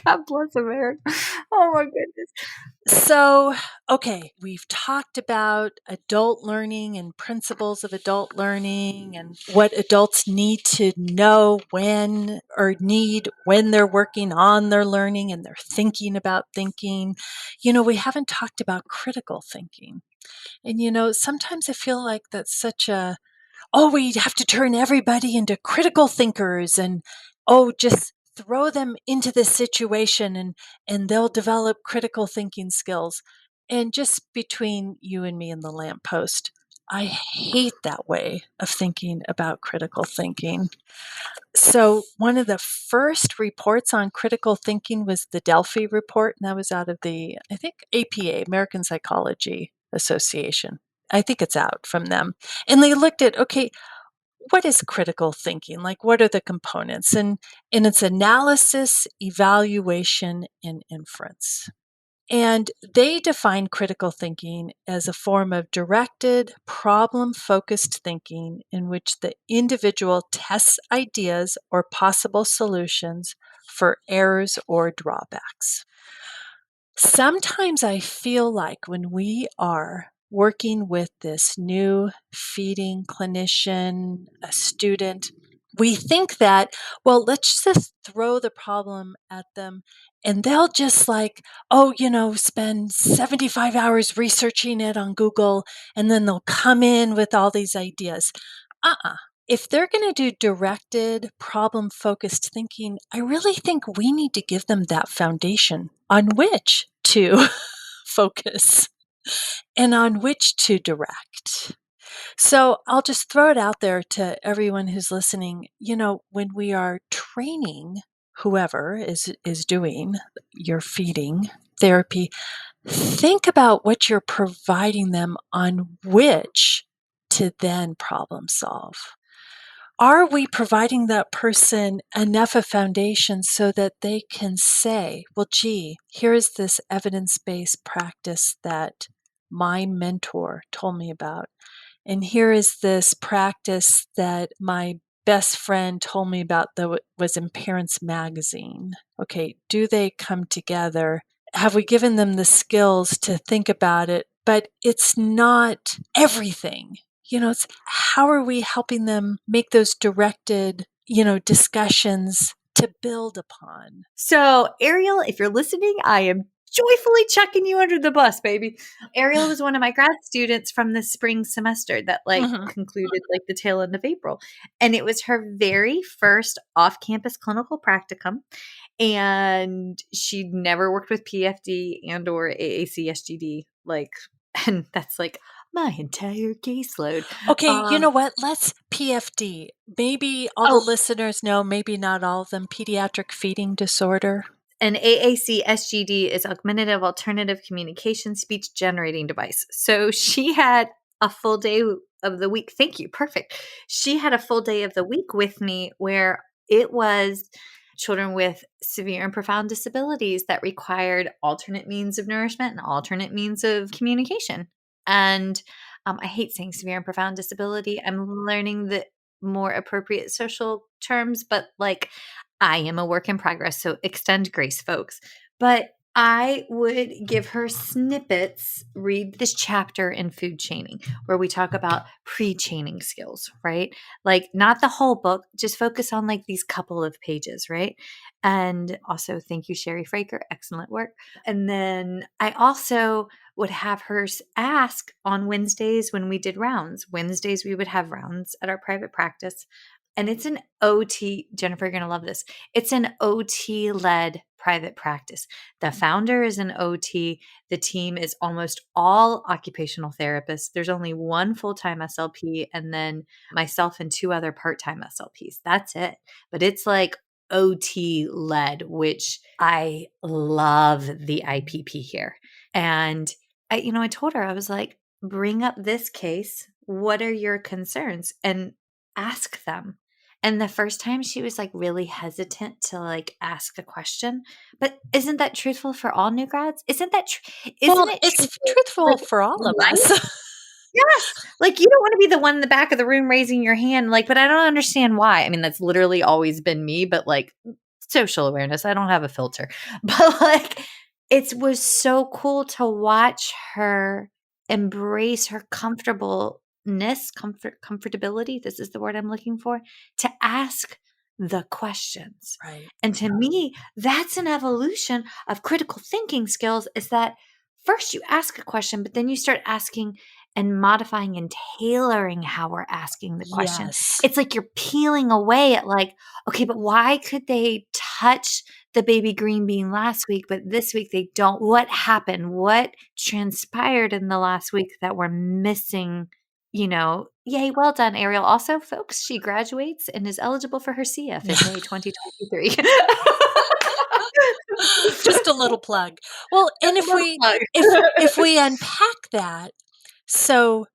God bless America. Oh my goodness. So, okay, we've talked about adult learning and principles of adult learning and what adults need to know when they're working on their learning and they're thinking about thinking. We haven't talked about critical thinking. And, sometimes I feel like that's such we have to turn everybody into critical thinkers and, just throw them into this situation and they'll develop critical thinking skills. And just between you and me and the lamppost, I hate that way of thinking about critical thinking. So one of the first reports on critical thinking was the Delphi report, and that was out of the, I think, APA, American Psychology Association. I think it's out from them. And they looked at, okay, what is critical thinking? Like, what are the components? And it's analysis, evaluation, and inference. And they define critical thinking as a form of directed, problem-focused thinking in which the individual tests ideas or possible solutions for errors or drawbacks. Sometimes I feel like when we are working with this new feeding clinician, a student, we think that, well, let's just throw the problem at them and they'll just spend 75 hours researching it on Google and then they'll come in with all these ideas. If they're going to do directed, problem-focused thinking, I really think we need to give them that foundation on which to focus and on which to direct. So I'll just throw it out there to everyone who's listening. When we are training whoever is doing your feeding therapy, think about what you're providing them on which to then problem solve. Are we providing that person enough of foundation so that they can say, well, gee, here is this evidence-based practice that my mentor told me about. And here is this practice that my best friend told me about that was in Parents Magazine. Okay, do they come together? Have we given them the skills to think about it, but it's not everything. It's how are we helping them make those directed, discussions to build upon. So, Ariel, if you're listening, I am joyfully chucking you under the bus, baby. Ariel was one of my grad students from the spring semester that concluded the tail end of April. And it was her very first off-campus clinical practicum. And she'd never worked with PFD and or AAC-SGD. And that's my entire caseload. Okay, you know what? Let's PFD. Maybe all the listeners know, maybe not all of them, pediatric feeding disorder. An AAC-SGD is augmentative alternative communication speech generating device. So she had a full day of the week. Thank you. Perfect. She had a full day of the week with me where it was children with severe and profound disabilities that required alternate means of nourishment and alternate means of communication. And I hate saying severe and profound disability. I'm learning the more appropriate social terms, but I am a work in progress, so extend grace, folks. But I would give her snippets, read this chapter in food chaining where we talk about pre-chaining skills, right? Not the whole book, just focus on these couple of pages, right? And also thank you, Sherry Fraker, excellent work. And then I also would have her ask on Wednesdays when we did rounds. Wednesdays we would have rounds at our private practice. And it's an OT, Jennifer, you're going to love this. It's an OT-led private practice. The founder is an OT. The team is almost all occupational therapists. There's only one full-time SLP and then myself and 2 other part-time SLPs. That's it. But it's OT-led, which I love the IPP here. And I told her, I was bring up this case. What are your concerns? And ask them. And the first time she was really hesitant to ask a question. But isn't that truthful for all new grads? Isn't that it's truthful for all of us. Yes. You don't want to be the one in the back of the room raising your hand, but I don't understand why. I mean, that's literally always been me, but social awareness, I don't have a filter. But it was so cool to watch her embrace her comfortability, this is the word I'm looking for, to ask the questions. Right. And to me, that's an evolution of critical thinking skills, is that first you ask a question, but then you start asking and modifying and tailoring how we're asking the question. Yes. It's you're peeling away at okay, but why could they touch the baby green bean last week, but this week they don't? What happened? What transpired in the last week that we're missing? Yay, well done, Ariel. Also, folks, she graduates and is eligible for her CF in May 2023. Just a little plug. Well, and if we unpack that, so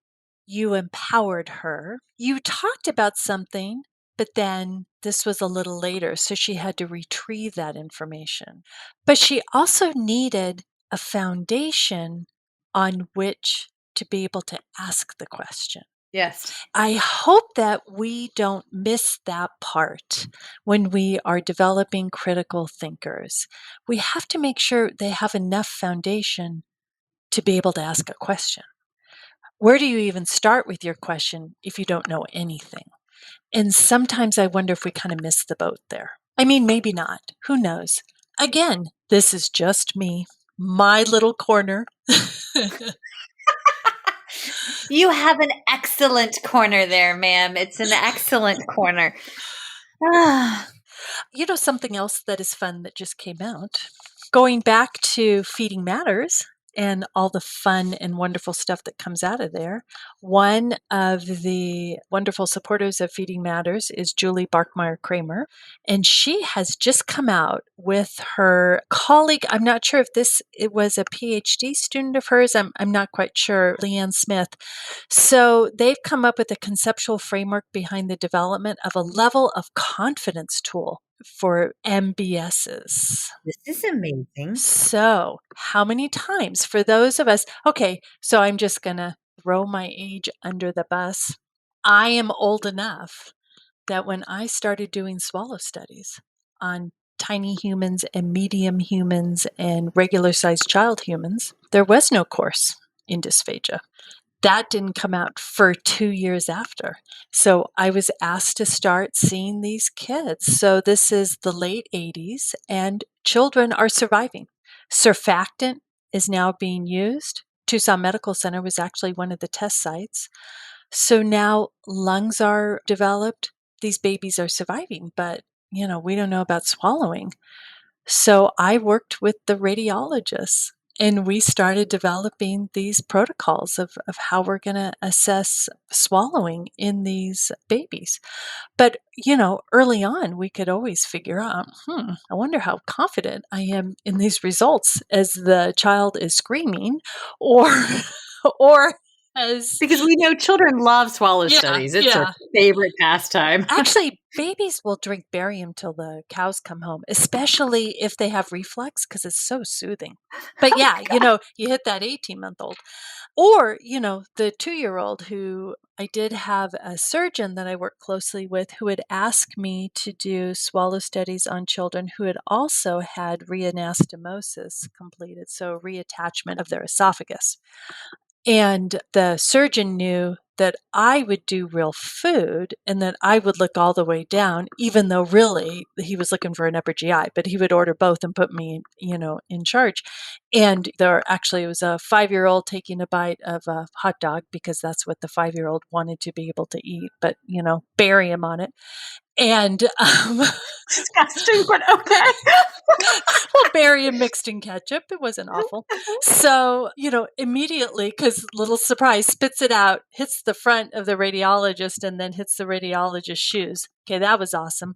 you empowered her, you talked about something, but then this was a little later, so she had to retrieve that information. But she also needed a foundation on which to be able to ask the question. Yes. I hope that we don't miss that part when we are developing critical thinkers. We have to make sure they have enough foundation to be able to ask a question. Where do you even start with your question if you don't know anything? And sometimes I wonder if we kind of miss the boat there. I mean, maybe not. Who knows? Again, this is just me, my little corner. You have an excellent corner there, ma'am. It's an excellent corner. Something else that is fun that just came out. Going back to Feeding Matters and all the fun and wonderful stuff that comes out of there. One of the wonderful supporters of Feeding Matters is Julie Barkmeyer-Kramer, and she has just come out with her colleague. I'm not sure if it was a PhD student of hers. I'm not quite sure, Leanne Smith. So they've come up with a conceptual framework behind the development of a level of confidence tool for MBSs. This is amazing. So how many times for those of us, okay, so I'm just going to throw my age under the bus. I am old enough that when I started doing swallow studies on tiny humans and medium humans and regular sized child humans, there was no course. in dysphagia. That didn't come out for 2 years after. So I was asked to start seeing these kids. So this is the late 80s, and children are surviving. Surfactant is now being used. Tucson Medical Center was actually one of the test sites. So now lungs are developed. These babies are surviving, but we don't know about swallowing. So I worked with the radiologists, and we started developing these protocols of how we're going to assess swallowing in these babies. But, early on, we could always figure out, I wonder how confident I am in these results as the child is screaming or, or as. Because we know children love swallow studies. It's their favorite pastime. Actually, babies will drink barium till the cows come home, especially if they have reflux, because it's so soothing. But you hit that 18-month-old. Or, the 2-year-old who I did have a surgeon that I worked closely with who had asked me to do swallow studies on children who had also had reanastomosis completed, so reattachment of their esophagus. And the surgeon knew that I would do real food and that I would look all the way down, even though really he was looking for an upper GI, but he would order both and put me, in charge. And it was a 5-year-old taking a bite of a hot dog because that's what the 5-year-old wanted to be able to eat, but, barium on it. And disgusting, but okay. Well, barium mixed in ketchup. It wasn't awful. So, immediately, because little surprise, spits it out, hits the front of the radiologist, and then hits the radiologist's shoes. Okay, that was awesome.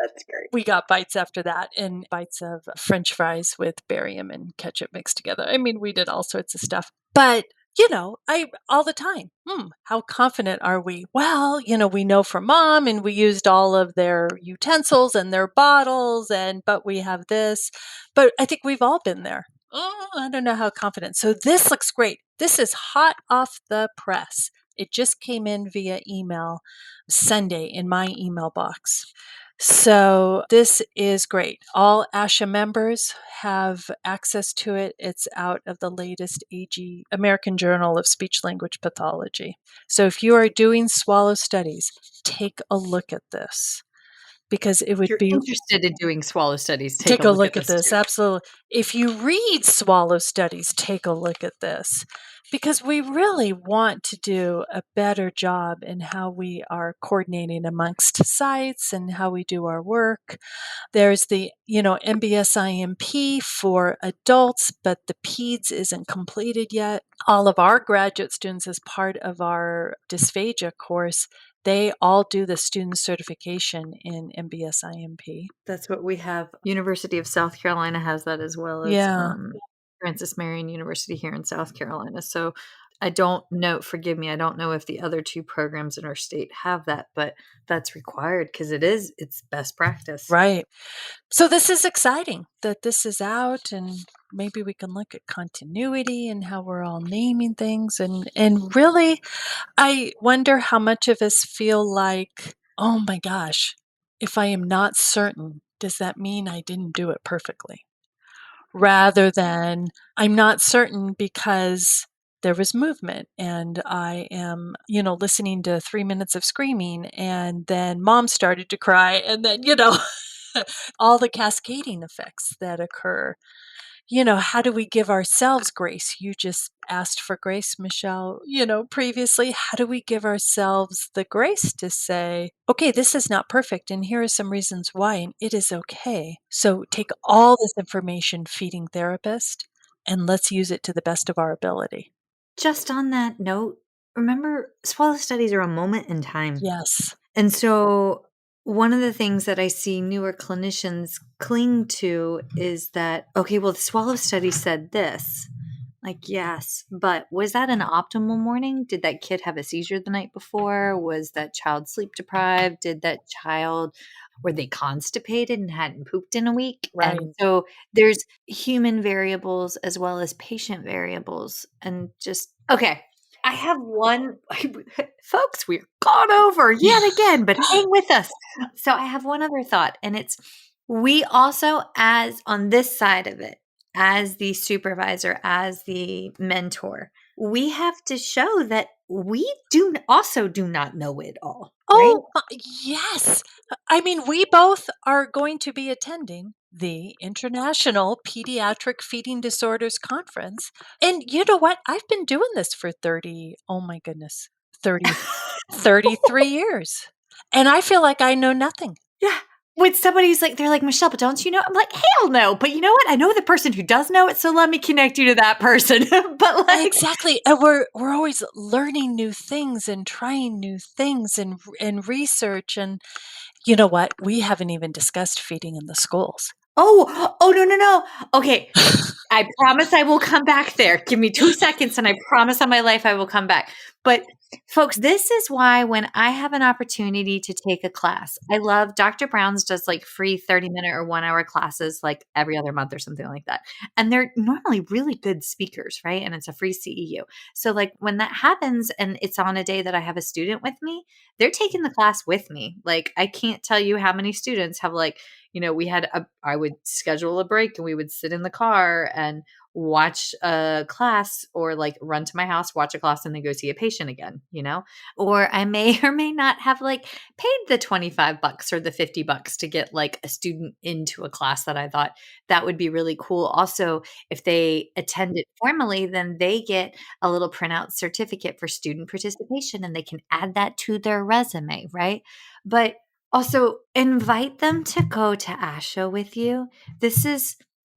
That's great. We got bites after that, and bites of French fries with barium and ketchup mixed together. I mean, we did all sorts of stuff. But I all the time, how confident are we? Well, we know from mom and we used all of their utensils and their bottles but we have this. But I think we've all been there. Oh, I don't know how confident. So this looks great. This is hot off the press. It just came in via email Sunday in my email box. So this is great. All ASHA members have access to it. It's out of the latest AG, American Journal of Speech Language Pathology. So if you are doing swallow studies, take a look at this. Because it would If you're interested in doing swallow studies, take a look at this. Absolutely. If you read swallow studies, take a look at this. Because we really want to do a better job in how we are coordinating amongst sites and how we do our work. There's the, MBS-IMP for adults, but the PEDS isn't completed yet. All of our graduate students, as part of our dysphagia course, they all do the student certification in MBS-IMP. That's what we have. University of South Carolina has that as well as Francis Marion University here in South Carolina. So I don't know, forgive me, I don't know if the other 2 programs in our state have that, but that's required because it's best practice. Right. So this is exciting that this is out, and maybe we can look at continuity and how we're all naming things. And really, I wonder how much of us feel like, oh my gosh, if I am not certain, does that mean I didn't do it perfectly? Rather than I'm not certain because there was movement and I am, listening to 3 minutes of screaming, and then mom started to cry, and then, all the cascading effects that occur. How do we give ourselves grace? You just asked for grace, Michelle, previously. How do we give ourselves the grace to say, okay, this is not perfect, and here are some reasons why, and it is okay. So take all this information, feeding therapist, and let's use it to the best of our ability. Just on that note, remember, swallow studies are a moment in time. Yes. And so one of the things that I see newer clinicians cling to is that, okay, well, the swallow study said this. Like, yes, but was that an optimal morning? Did that kid have a seizure the night before? Was that child sleep deprived? Were they constipated and hadn't pooped in a week? Right. And so there's human variables as well as patient variables. And okay. I have one, folks, we're gone over yet again, but hang with us. So I have one other thought, and it's, we also, as on this side of it, as the supervisor, as the mentor, we have to show that we do not know it all, right? Oh, yes. I mean, we both are going to be attending the International Pediatric Feeding Disorders Conference. And you know what? I've been doing this for 33 years. And I feel like I know nothing. Yeah. When somebody's like, they're like, Michelle, but don't you know? I'm like, hell no. But you know what? I know the person who does know it, so let me connect you to that person. But like, Exactly. And we're always learning new things and trying new things and research. And you know what? We haven't even discussed feeding in the schools. oh, no. Okay. I promise I will come back there. Give me 2 seconds and I promise on my life I will come back. But folks, this is why when I have an opportunity to take a class, I love Dr. Brown's does like free 30-minute or 1-hour classes like every other month or something like that. And they're normally really good speakers, right? And it's a free CEU. So like when that happens and it's on a day that I have a student with me, they're taking the class with me. Like I can't tell you how many students have like, I would schedule a break and we would sit in the car and watch a class or like run to my house, watch a class and then go see a patient again, or I may or may not have like paid the $25 or the $50 to get like a student into a class that I thought that would be really cool. Also, if they attend it formally, then they get a little printout certificate for student participation and they can add that to their resume, right? But also, invite them to go to ASHA with you. This is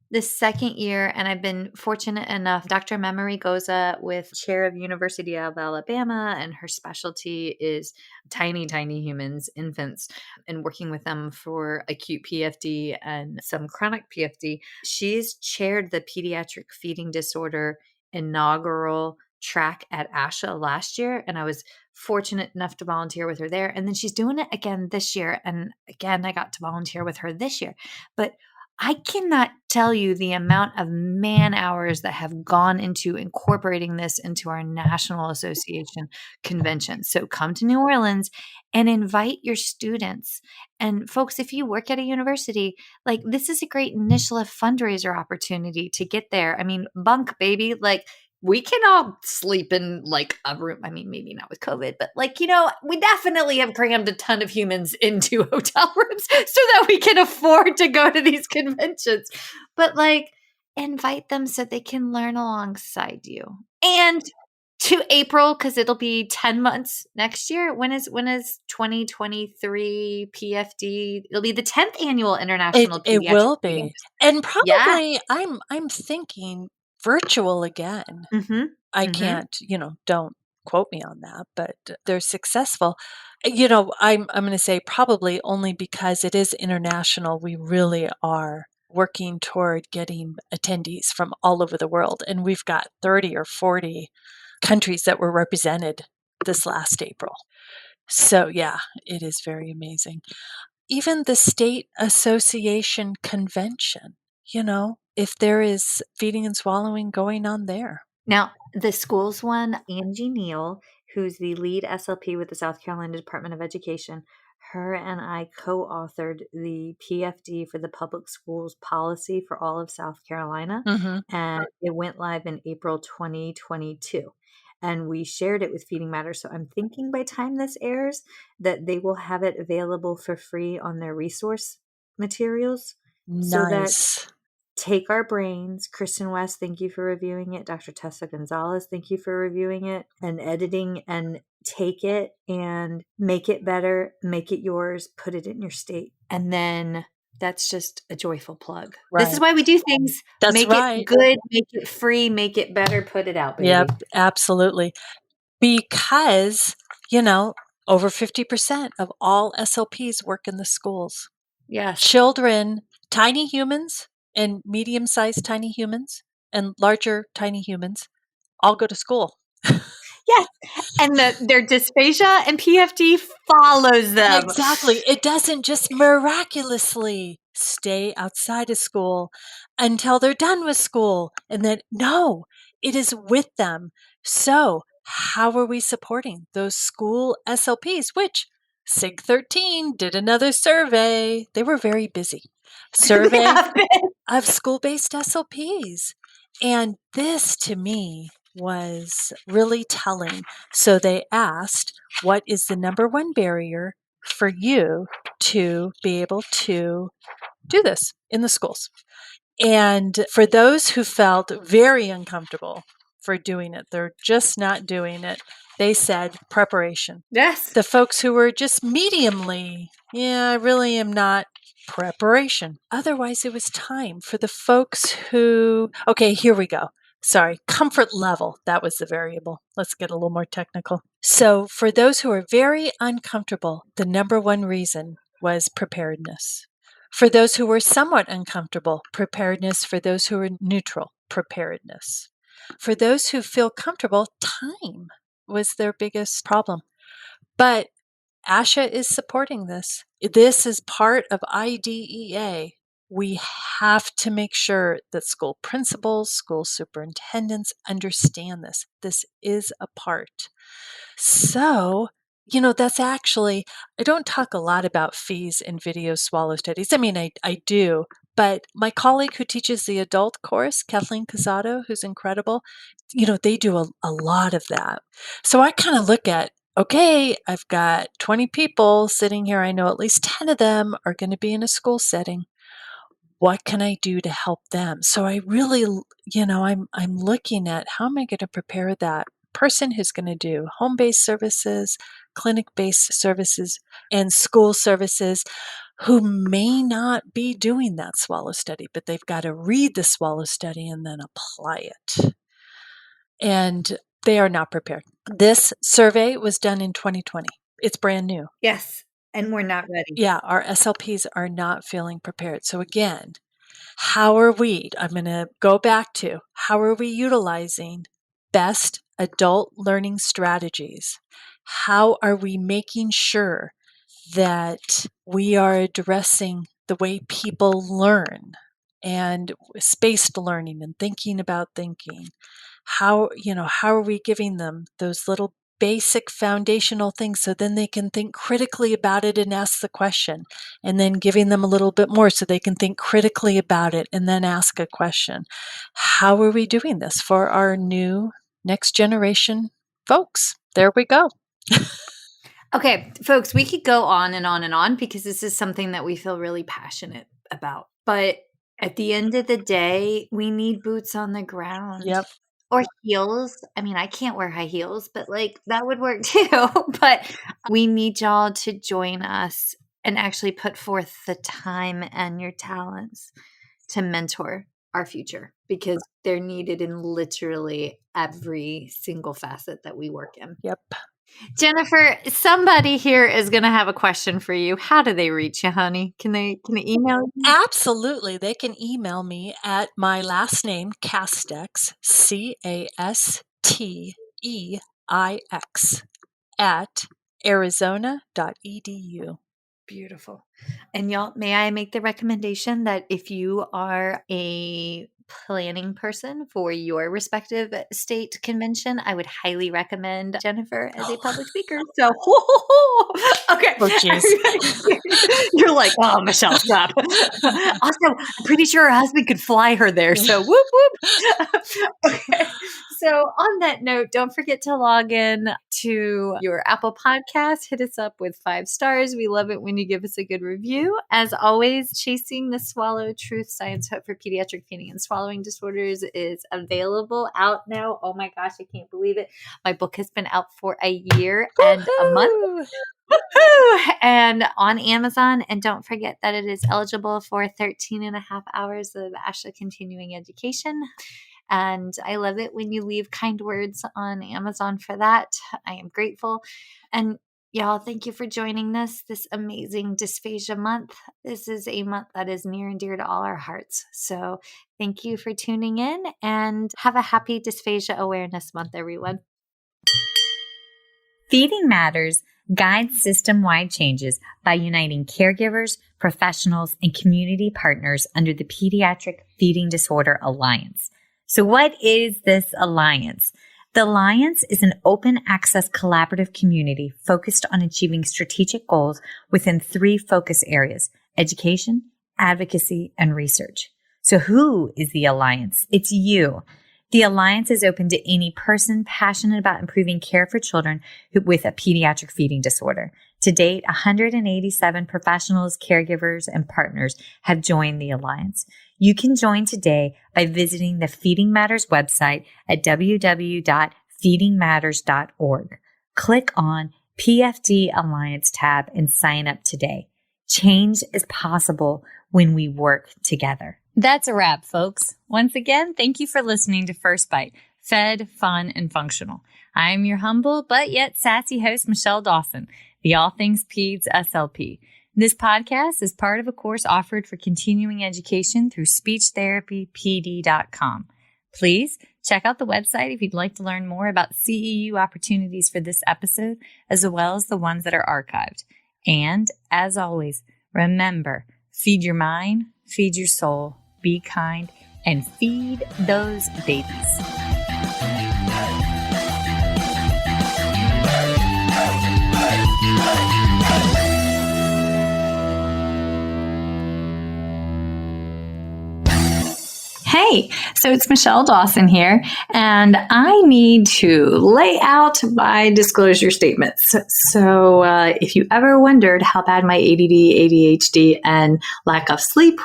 the second year, and I've been fortunate enough. Dr. Memory Goza with chair of University of Alabama, and her specialty is tiny, tiny humans, infants, and working with them for acute PFD and some chronic PFD. She's chaired the pediatric feeding disorder inaugural track at ASHA last year, and I was fortunate enough to volunteer with her there. And then she's doing it again this year. And again, I got to volunteer with her this year. But I cannot tell you the amount of man hours that have gone into incorporating this into our National Association convention. So come to New Orleans and invite your students. And folks, if you work at a university, like this is a great initial fundraiser opportunity to get there. I mean, bunk, baby, like we can all sleep in like a room. I mean, maybe not with COVID, but like, we definitely have crammed a ton of humans into hotel rooms so that we can afford to go to these conventions. But like, invite them so they can learn alongside you. And to April, because it'll be 10 months next year. When is 2023 PFD? It'll be the 10th annual International Pediatric It will be. Feeding. And probably I'm thinking virtual again. Mm-hmm. I can't, don't quote me on that, but they're successful. I'm going to say probably only because it is international. We really are working toward getting attendees from all over the world. And we've got 30 or 40 countries that were represented this last April. So yeah, it is very amazing. Even the State Association Convention, if there is feeding and swallowing going on there. Now, the schools one, Angie Neal, who's the lead SLP with the South Carolina Department of Education, her and I co-authored the PFD for the public schools policy for all of South Carolina, and it went live in April 2022. And we shared it with Feeding Matters. So I'm thinking by time this airs that they will have it available for free on their resource materials. Nice. So that Take Our Brains, Kristen West, thank you for reviewing it. Dr. Tessa Gonzalez, thank you for reviewing it and editing, and take it and make it better, make it yours, put it in your state. And then that's just a joyful plug. Right. This is why we do things. That's make right. it good, make it free, make it better, put it out, baby. Yep, absolutely. Because, over 50% of all SLPs work in the schools. Yes. Children, tiny humans, and medium-sized tiny humans and larger tiny humans all go to school. Yes. And their dysphagia and PFD follows them. Exactly. It doesn't just miraculously stay outside of school until they're done with school. And then, no, it is with them. So how are we supporting those school SLPs, which SIG 13 did another survey. They were very busy. Survey of school-based SLPs. And this, to me, was really telling. So they asked, what is the number one barrier for you to be able to do this in the schools? And for those who felt very uncomfortable for doing it, they're just not doing it, they said preparation. Yes. The folks who were just mediumly, yeah, I really am not, preparation. Otherwise, it was time. For the folks who, okay, here we go. Sorry, comfort level. That was the variable. Let's get a little more technical. So for those who are very uncomfortable, the number one reason was preparedness. For those who were somewhat uncomfortable, preparedness. For those who are neutral, preparedness. For those who feel comfortable, time was their biggest problem. But ASHA is supporting this. This is part of IDEA. We have to make sure that school principals, school superintendents understand this. This is a part. So, that's actually, I don't talk a lot about fees in video swallow studies. I mean, I do, but my colleague who teaches the adult course, Kathleen Casado, who's incredible, they do a lot of that. So I kind of look at, okay, I've got 20 people sitting here. I know at least 10 of them are going to be in a school setting. What can I do to help them? So I really, I'm looking at how am I going to prepare that person who's going to do home-based services, clinic-based services, and school services who may not be doing that swallow study, but they've got to read the swallow study and then apply it. And they are not prepared. This survey was done in 2020. It's brand new. Yes. And we're not ready. Yeah, our SLPs are not feeling prepared. So again, how are we, I'm going to go back to, how are we utilizing best adult learning strategies? How are we making sure that we are addressing the way people learn and spaced learning and thinking about thinking? How are we giving them those little basic foundational things so then they can think critically about it and ask the question, and then giving them a little bit more so they can think critically about it and then ask a question? How are we doing this for our new next generation folks? There we go. Okay, folks, we could go on and on and on because this is something that we feel really passionate about. But at the end of the day, we need boots on the ground. Yep. Or heels. I mean, I can't wear high heels, but that would work too. But we need y'all to join us and actually put forth the time and your talents to mentor our future, because they're needed in literally every single facet that we work in. Yep. Jennifer, somebody here is going to have a question for you. How do they reach you, honey? Can they email you? Absolutely. They can email me at my last name, Casteix, Casteix, at arizona.edu. Beautiful. And y'all, may I make the recommendation that if you are a planning person for your respective state convention, I would highly recommend Jennifer as a public speaker. So, okay. Oh, geez. You're like, oh, Michelle, stop. Also, I'm pretty sure her husband could fly her there. So, whoop, whoop. Okay. So on that note, don't forget to log in to your Apple Podcast. Hit us up with 5 stars. We love it when you give us a good review. As always, Chasing the Swallow: Truth, Science, Hope for Pediatric Feeding and Swallowing Disorders is available out now. Oh my gosh, I can't believe it. My book has been out for a year and a month. Woohoo! And on Amazon. And don't forget that it is eligible for 13 and a half hours of ASHA continuing education. And I love it when you leave kind words on Amazon for that. I am grateful. And y'all, thank you for joining this amazing dysphagia month. This is a month that is near and dear to all our hearts. So thank you for tuning in, and have a happy Dysphagia Awareness Month, everyone. Feeding Matters guides system-wide changes by uniting caregivers, professionals, and community partners under the Pediatric Feeding Disorder Alliance. So what is this alliance? The Alliance is an open access collaborative community focused on achieving strategic goals within 3 focus areas: education, advocacy, and research. So who is the Alliance? It's you. The Alliance is open to any person passionate about improving care for children with a pediatric feeding disorder. To date, 187 professionals, caregivers, and partners have joined the Alliance. You can join today by visiting the Feeding Matters website at www.feedingmatters.org. Click on PFD Alliance tab and sign up today. Change is possible when we work together. That's a wrap, folks. Once again, thank you for listening to First Bite, fed, fun, and functional. I am your humble but yet sassy host, Michelle Dawson, the All Things Peds SLP. This podcast is part of a course offered for continuing education through speechtherapypd.com. Please check out the website if you'd like to learn more about CEU opportunities for this episode, as well as the ones that are archived. And as always, remember, feed your mind, feed your soul, be kind, and feed those babies. Hey, so it's Michelle Dawson here, and I need to lay out my disclosure statements. So if you ever wondered how bad my ADD, ADHD, and lack of sleep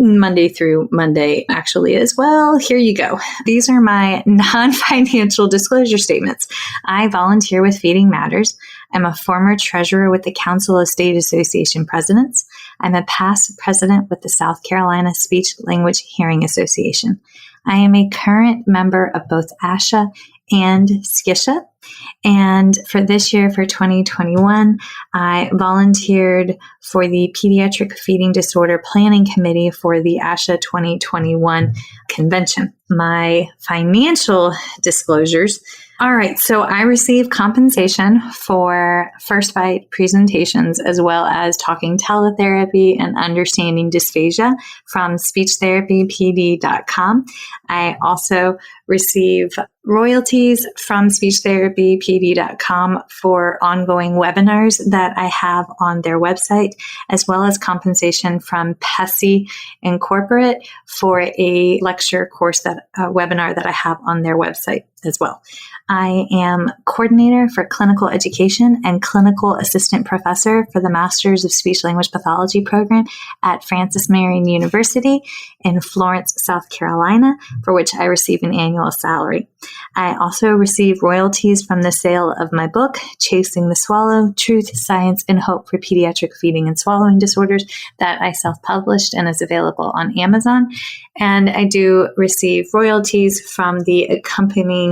Monday through Monday actually is, well, here you go. These are my non-financial disclosure statements. I volunteer with Feeding Matters. I'm a former treasurer with the Council of State Association Presidents. I'm a past president with the South Carolina Speech Language Hearing Association. I am a current member of both ASHA and SCISHA. And for this year, for 2021, I volunteered for the Pediatric Feeding Disorder Planning Committee for the ASHA 2021 convention. My financial disclosures. All right, so I receive compensation for First Bite presentations as well as talking teletherapy and understanding dysphagia from speechtherapypd.com. I also receive royalties from speechtherapypd.com for ongoing webinars that I have on their website, as well as compensation from PESI Incorporate for a lecture course webinar that I have on their website as well. I am coordinator for clinical education and clinical assistant professor for the Masters of Speech Language Pathology program at Francis Marion University in Florence, South Carolina, for which I receive an annual salary. I also receive royalties from the sale of my book, Chasing the Swallow, Truth, Science, and Hope for Pediatric Feeding and Swallowing Disorders, that I self-published and is available on Amazon. And I do receive royalties from the accompanying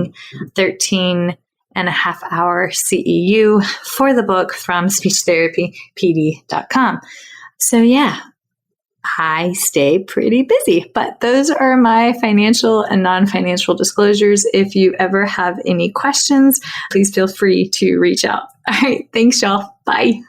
13.5-hour CEU for the book from speechtherapypd.com. So yeah, I stay pretty busy, but those are my financial and non-financial disclosures. If you ever have any questions, please feel free to reach out. All right. Thanks, y'all. Bye.